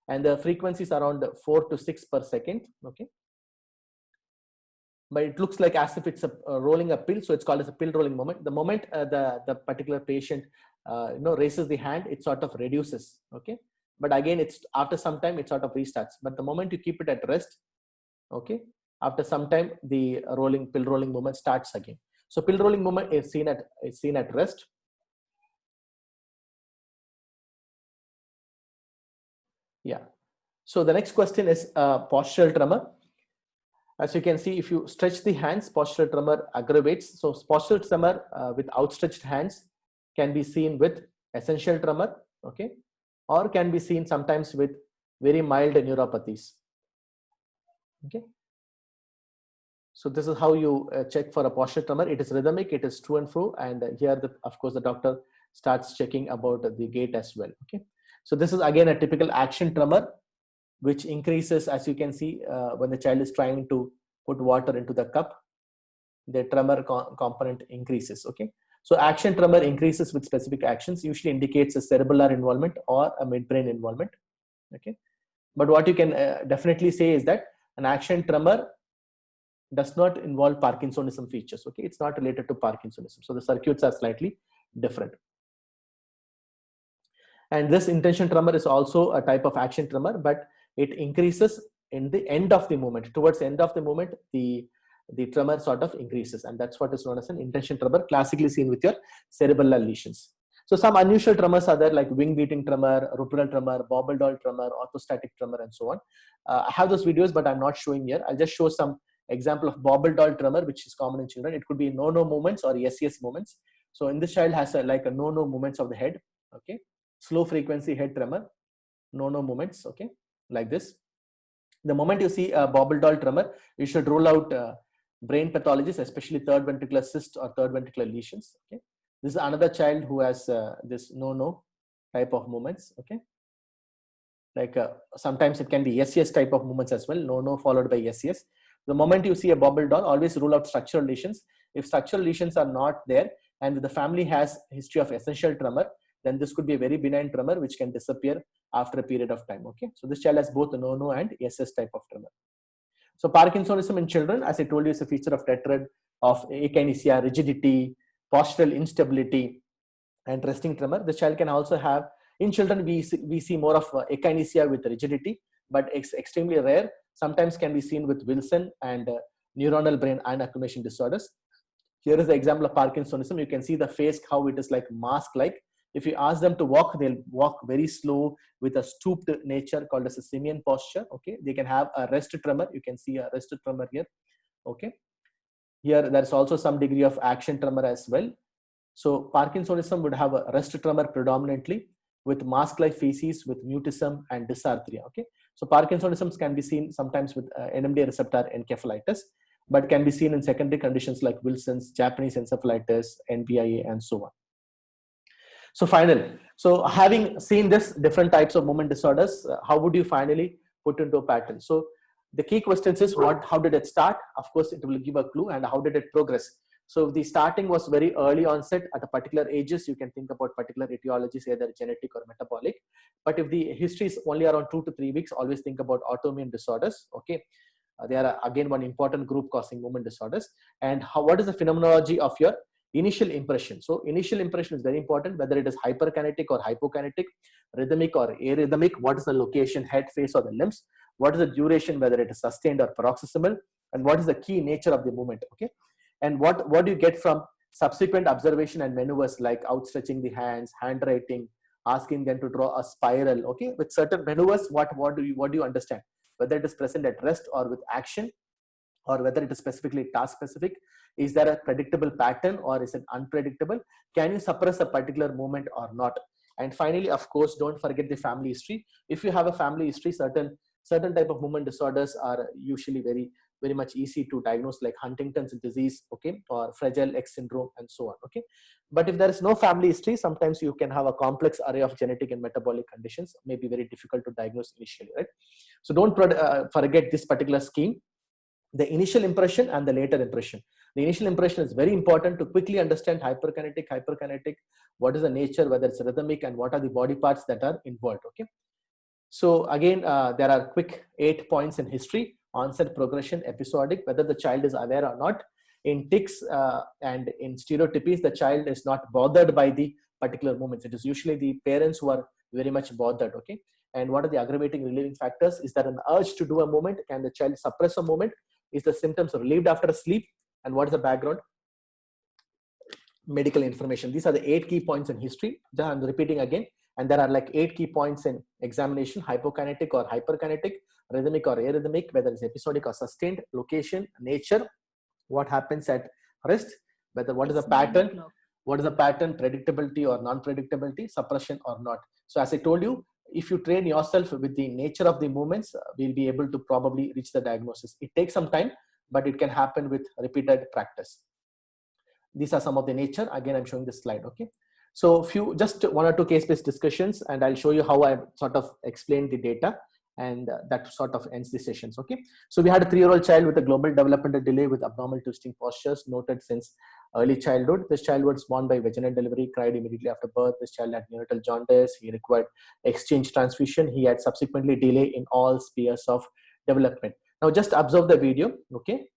and the frequency is around 4 to 6 per second, okay? But it looks like as if it's rolling a pill, so it's called as a pill rolling moment. The moment the particular patient raises the hand, it sort of reduces, okay? But again, it's after some time it sort of restarts. But the moment you keep it at rest, okay, after some time the pill rolling movement starts again. So pill rolling movement is seen at rest. Yeah. So the next question is postural tremor. As you can see, if you stretch the hands, postural tremor aggravates. So postural tremor with outstretched hands can be seen with essential tremor, okay, or can be seen sometimes with very mild neuropathies, okay. So this is how you check for a postural tremor. It is rhythmic, it is to and fro, and here, of course, the doctor starts checking about the gait as well, okay. So this is again a typical action tremor, which increases, as you can see, when the child is trying to put water into the cup, the tremor component increases, okay. So action tremor increases with specific actions, usually indicates a cerebellar involvement or a midbrain involvement, okay. But what you can definitely say is that an action tremor does not involve Parkinsonism features, okay. It's not related to Parkinsonism, so the circuits are slightly different. And this intention tremor is also a type of action tremor, but it increases in the end of the movement. Towards the end of the movement, the tremor sort of increases, and that's what is known as an intention tremor, classically seen with your cerebellar lesions. So some unusual tremors are there, like wing beating tremor, ruptural tremor, bobble doll tremor, orthostatic tremor, and so on. I have those videos, but I'm not showing here. I'll just show some example of bobble doll tremor, which is common in children. It could be no-no movements or yes-yes movements. So in this child has like a no-no movements of the head, okay, slow frequency head tremor, no-no movements, okay, like this. The moment you see a bobble doll tremor, you should rule out brain pathologies, especially third ventricular cyst or third ventricular lesions, okay. This is another child who has this no-no type of movements, okay. Like sometimes it can be yes-yes type of movements as well, no-no followed by yes-yes. The moment you see a bobble doll, always rule out structural lesions. If structural lesions are not there and the family has history of essential tremor, then this could be a very benign tremor which can disappear after a period of time, okay. So this child has both a no-no and yes-yes type of tremor. So Parkinsonism in children, as I told you, is a feature of tetrad of akinesia, rigidity, postural instability, and resting tremor. The child can also have, in children, we see more of akinesia with rigidity, but it's extremely rare. Sometimes can be seen with Wilson and neuronal brain iron accumulation disorders. Here is the example of Parkinsonism. You can see the face, how it is like mask-like. If you ask them to walk, they'll walk very slow with a stooped nature called as a simian posture, okay. They can have a rest tremor. You can see a rest tremor here, okay. Here, there's also some degree of action tremor as well. So Parkinsonism would have a rest tremor predominantly with mask-like facies with mutism and dysarthria, okay. So Parkinsonism can be seen sometimes with NMDA receptor encephalitis, but can be seen in secondary conditions like Wilson's, Japanese encephalitis, NPIA, and so on. So finally, so having seen this different types of movement disorders, how would you finally put into a pattern? So the key questions is how did it start? Of course, it will give a clue, and how did it progress? So if the starting was very early onset at a particular ages, you can think about particular etiologies, either genetic or metabolic. But if the history is only around 2 to 3 weeks, always think about autoimmune disorders, okay. They are again one important group causing movement disorders. And what is the phenomenology of your initial impression? So initial impression is very important, whether it is hyperkinetic or hypokinetic, rhythmic or arrhythmic. What is the location, head, face, or the limbs? What is the duration, whether it is sustained or paroxysmal? and what is the key nature of the movement, okay? And what do you get from subsequent observation and maneuvers like outstretching the hands, handwriting, asking them to draw a spiral, okay? With certain maneuvers, what do you understand? Whether it is present at rest or with action, or whether it is specifically task specific. Is there a predictable pattern or is it unpredictable? Can you suppress a particular movement or not? And finally, of course, don't forget the family history. If you have a family history, certain type of movement disorders are usually very much easy to diagnose, like Huntington's disease, okay, or Fragile X syndrome, and so on, okay. But if there is no family history, sometimes you can have a complex array of genetic and metabolic conditions, may be very difficult to diagnose initially, right? So don't forget this particular scheme: the initial impression and the later impression. The initial impression is very important to quickly understand hyperkinetic, what is the nature, whether it's rhythmic, and what are the body parts that are involved, okay. So again, there are quick 8 points in history: onset, progression, episodic, whether the child is aware or not. In tics and in stereotypies, the child is not bothered by the particular movements. It is usually the parents who are very much bothered, okay. And what are the aggravating relieving factors? Is there an urge to do a movement? Can the child suppress a movement? Is the symptoms relieved after sleep? And what is the background? Medical information. These are the 8 key points in history. I'm repeating again. And there are like 8 key points in examination: hypokinetic or hyperkinetic, rhythmic or arrhythmic, whether it's episodic or sustained, location, nature, what happens at rest, whether what is the pattern, predictability or non-predictability, suppression or not. So as I told you, if you train yourself with the nature of the movements, we'll be able to probably reach the diagnosis. It takes some time, but it can happen with repeated practice. These are some of the nature. Again, I'm showing this slide, okay? So just 1 or 2 case-based discussions, and I'll show you how I sort of explained the data, and that sort of ends the sessions, okay? So we had a 3-year-old child with a global developmental delay with abnormal twisting postures noted since early childhood. This child was born by vaginal delivery, cried immediately after birth. This child had neonatal jaundice. He required exchange transfusion. He had subsequently delay in all spheres of development. Now just observe the video, okay?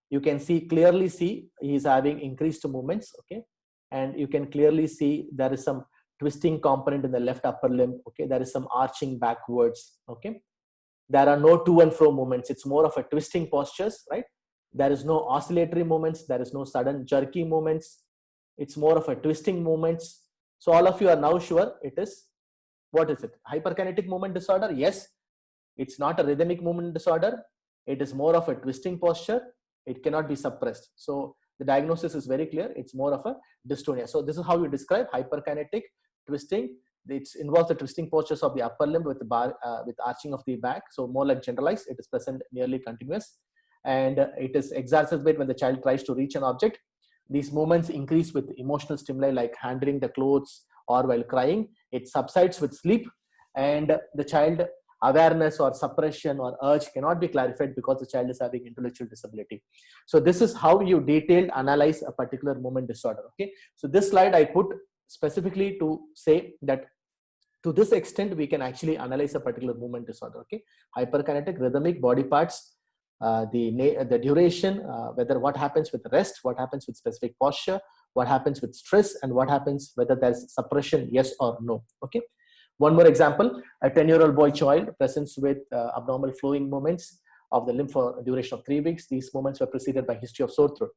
You can clearly see he is having increased movements, okay? And you can clearly see there is some twisting component in the left upper limb, okay? There is some arching backwards, okay? There are no to and fro movements. It's more of a twisting postures, right? There is no oscillatory movements. There is no sudden jerky movements. It's more of a twisting movements. So all of you are now sure it is, what is it? Hyperkinetic movement disorder? Yes. It's not a rhythmic movement disorder. It is more of a twisting posture. It cannot be suppressed. So the diagnosis is very clear. It's more of a dystonia. So this is how you describe hyperkinetic twisting. It involves the twisting postures of the upper limb with arching of the back. So more like generalized. It is present nearly continuous, and it is exacerbated when the child tries to reach an object. These movements increase with emotional stimuli like handling the clothes or while crying. It subsides with sleep, and the child awareness or suppression or urge cannot be clarified because the child is having intellectual disability. So this is how you detailed analyze a particular movement disorder, okay? So this slide I put specifically to say that to this extent we can actually analyze a particular movement disorder, okay? Hyperkinetic, rhythmic, body parts, the duration, whether what happens with rest, what happens with specific posture, what happens with stress, and what happens whether there's suppression, yes or no, okay? One more example: a 10-year-old boy child presents with abnormal flowing movements of the limb for a duration of 3 weeks. These movements were preceded by history of sore throat.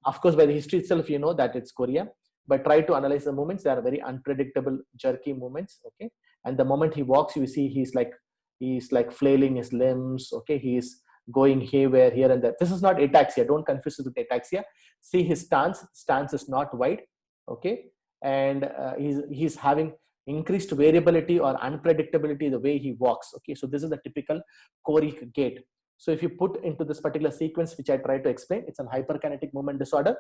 Of course, by the history itself, you know that it's chorea, but try to analyze the movements. They are very unpredictable, jerky movements, okay? And the moment he walks, you see he's like flailing his limbs, okay? He's going haywire here and there. This is not ataxia. Don't confuse it with ataxia. See his stance is not wide, okay? And he's having increased variability or unpredictability the way he walks, okay? So this is the typical choric gait. So if you put into this particular sequence which I try to explain, it's a hyperkinetic movement disorder.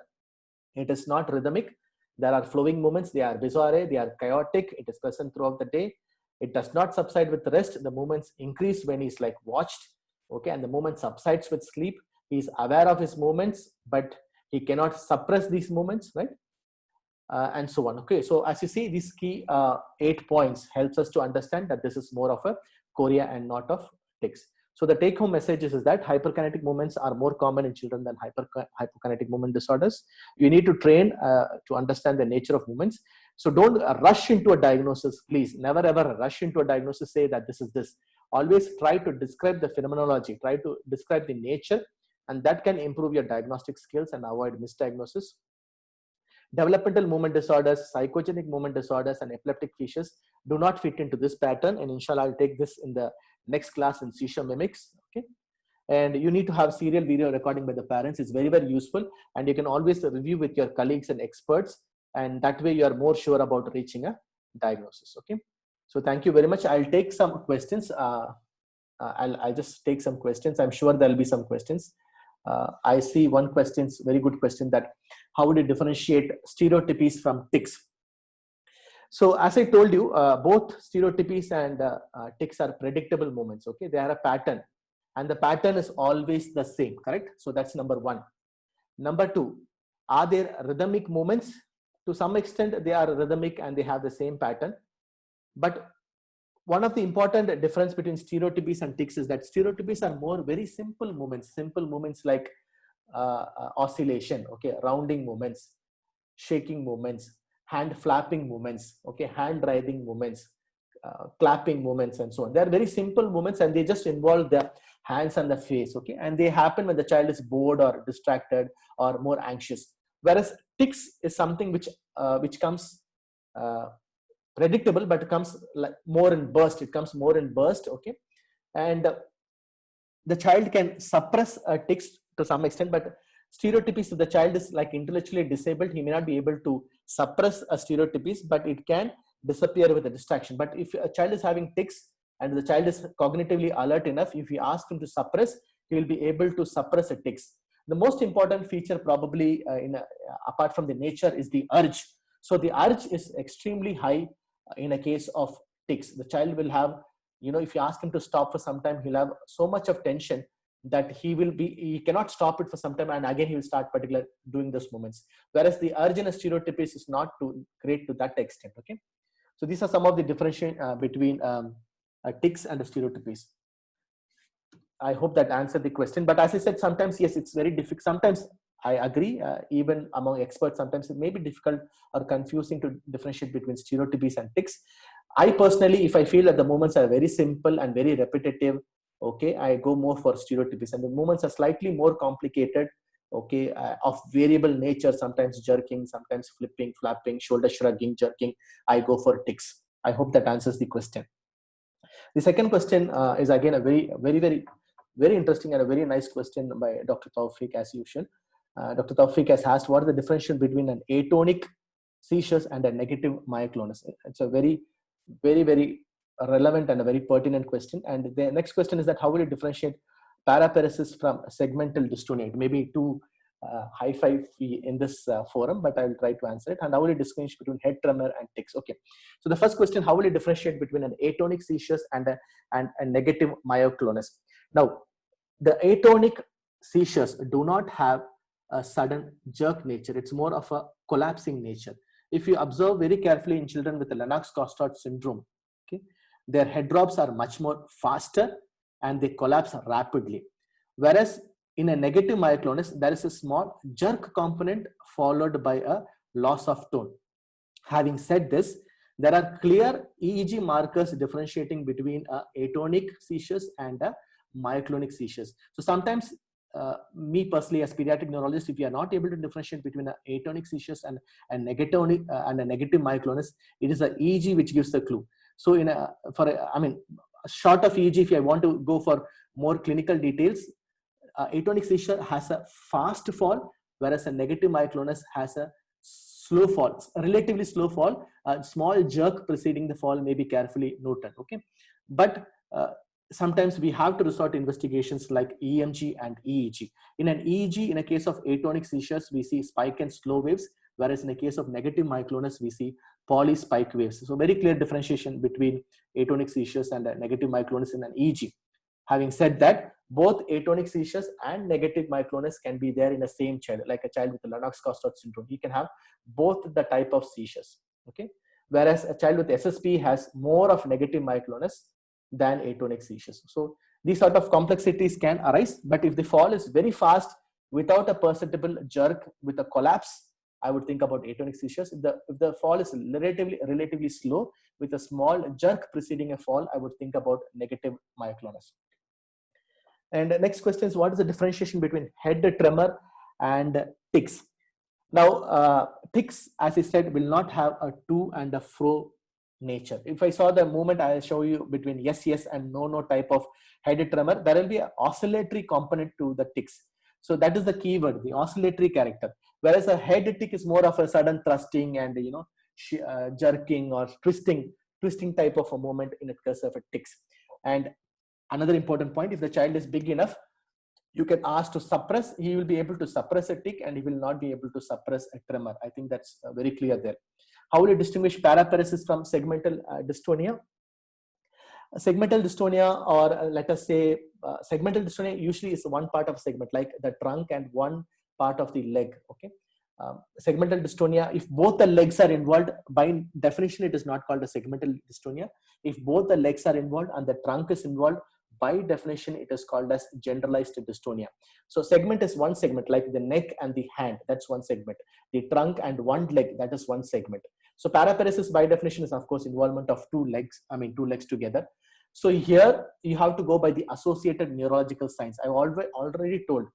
It is not rhythmic. There are flowing movements. They are bizarre. They are chaotic. It is present throughout the day. It does not subside with rest. The movements increase when he's like watched, okay? And the movement subsides with sleep. He's aware of his movements, but he cannot suppress these movements, right? And so on, okay? So as you see, these key 8 points helps us to understand that this is more of a chorea and not of tics. So the take-home message is that hyperkinetic movements are more common in children than hypokinetic movement disorders. You need to train to understand the nature of movements. So don't rush into a diagnosis, please. Never ever rush into a diagnosis, say that this is this. Always try to describe the phenomenology, try to describe the nature, and that can improve your diagnostic skills and avoid misdiagnosis. Developmental movement disorders, psychogenic movement disorders, and epileptic seizures do not fit into this pattern, and inshallah I'll take this in the next class in seizure mimics. Okay, and you need to have serial video recording by the parents. It's very, very useful, and you can always review with your colleagues and experts, and that way you are more sure about reaching a diagnosis. Okay, so thank you very much. I'll take some questions. I'll just take some questions. I'm sure there'll be some questions. I see one question, very good question, that how would you differentiate stereotypies from tics? So as I told you, both stereotypies and tics are predictable movements. Okay, they are a pattern, and the pattern is always the same, correct? So that's number one. Number two, are there rhythmic movements? To some extent, they are rhythmic and they have the same pattern. But one of the important difference between stereotypies and tics is that stereotypies are more very simple movements like oscillation, okay, rounding movements, shaking movements, hand flapping movements, okay, hand writhing movements, clapping movements, and so on. They are very simple movements, and they just involve the hands and the face, okay, and they happen when the child is bored or distracted or more anxious. Whereas tics is something which comes predictable, but it comes like more in burst. It comes more in burst, okay, and the child can suppress tics to some extent, but stereotypies, if the child is like intellectually disabled, he may not be able to suppress a stereotypies, but it can disappear with a distraction. But if a child is having tics and the child is cognitively alert enough, if you ask him to suppress, he will be able to suppress a tics. The most important feature probably apart from the nature is the urge. So the urge is extremely high in a case of tics. The child will have, if you ask him to stop for some time, he'll have so much of tension that he cannot stop it for some time, and again he will start doing those movements. Whereas the urge in a stereotypies is not too great to that extent. Okay, so these are some of the differentiation between tics and the stereotypies. I hope that answered the question. But as I said, sometimes yes, it's very difficult. Sometimes I agree, even among experts, sometimes it may be difficult or confusing to differentiate between stereotypies and tics. I personally, if I feel that the movements are very simple and very repetitive, okay, I go more for stereotypies. And the movements are slightly more complicated, okay, of variable nature, sometimes jerking, sometimes flipping, flapping, shoulder shrugging, jerking, I go for tics. I hope that answers the question. The second question is again a very interesting and a very nice question by Dr. Tawfiq, as usual. Dr. Tawfiq has asked, what is the differentiation between an atonic seizures and a negative myoclonus? It's a very relevant and a very pertinent question. And the next question is that how will you differentiate paraparesis from segmental dystonia? It may be too high five in this forum, but I will try to answer it. And how will you distinguish between head tremor and tics? Okay, so the first question, how will you differentiate between an atonic seizures and a negative myoclonus? Now, the atonic seizures do not have a sudden jerk nature. It's more of a collapsing nature. If you observe very carefully in children with the Lennox-Gastaut syndrome, okay, their head drops are much more faster and they collapse rapidly. Whereas in a negative myoclonus, there is a small jerk component followed by a loss of tone. Having said this, there are clear EEG markers differentiating between atonic seizures and myoclonic seizures. So sometimes, me personally as pediatric neurologist, if you are not able to differentiate between atonic seizures and a negative myoclonus, it is the EEG which gives the clue. So short of EEG, if I want to go for more clinical details, atonic seizure has a fast fall, whereas a negative myoclonus has a slow fall, relatively slow fall. A small jerk preceding the fall may be carefully noted. Okay, but sometimes we have to resort to investigations like EMG and EEG. In an EEG, in a case of atonic seizures, we see spike and slow waves, whereas in a case of negative myoclonus, we see polyspike waves. So very clear differentiation between atonic seizures and negative myoclonus in an EEG. Having said that, both atonic seizures and negative myoclonus can be there in the same child, like a child with the Lennox-Gastaut syndrome. He can have both the type of seizures. Okay, whereas a child with SSP has more of negative myoclonus than atonic seizures. So these sort of complexities can arise, but if the fall is very fast without a perceptible jerk with a collapse, I would think about atonic seizures. If the fall is relatively slow with a small jerk preceding a fall, I would think about negative myoclonus. And the next question is, what is the differentiation between head tremor and tics? Now, tics, as I said, will not have a to and a fro nature. If I saw the movement, I'll show you between yes, yes and no, no type of head tremor, there will be an oscillatory component to the tics. So that is the keyword, the oscillatory character. Whereas a head tic is more of a sudden thrusting and, you know, jerking or twisting type of a movement in the case of a tics. And another important point, if the child is big enough, you can ask to suppress, he will be able to suppress a tic and he will not be able to suppress a tremor. I think that's very clear there. How will you distinguish paraparesis from segmental dystonia? Segmental dystonia, or let us say segmental dystonia, usually is one part of segment, like the trunk and one part of the leg. Okay. Segmental dystonia, if both the legs are involved, by definition it is not called a segmental dystonia. If both the legs are involved and the trunk is involved, by definition it is called as generalized dystonia. So segment is one segment, like the neck and the hand, that's one segment. The trunk and one leg, that is one segment. So paraparesis by definition is of course involvement of two legs together. So here you have to go by the associated neurological signs. I already told.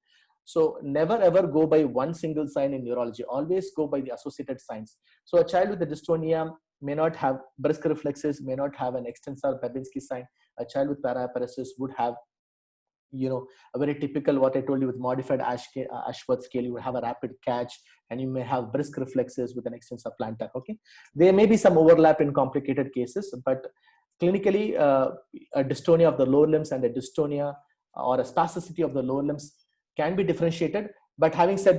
So never ever go by one single sign in neurology. Always go by the associated signs. So a child with a dystonia may not have brisk reflexes, may not have an extensor Babinski sign. A child with paraparesis would have, you know, a very typical, what I told you, with modified Ashworth scale. You will have a rapid catch and you may have brisk reflexes with an extensor plantar. Okay, there may be some overlap in complicated cases, but clinically a dystonia of the lower limbs and a dystonia or a spasticity of the lower limbs can be differentiated. But having said that,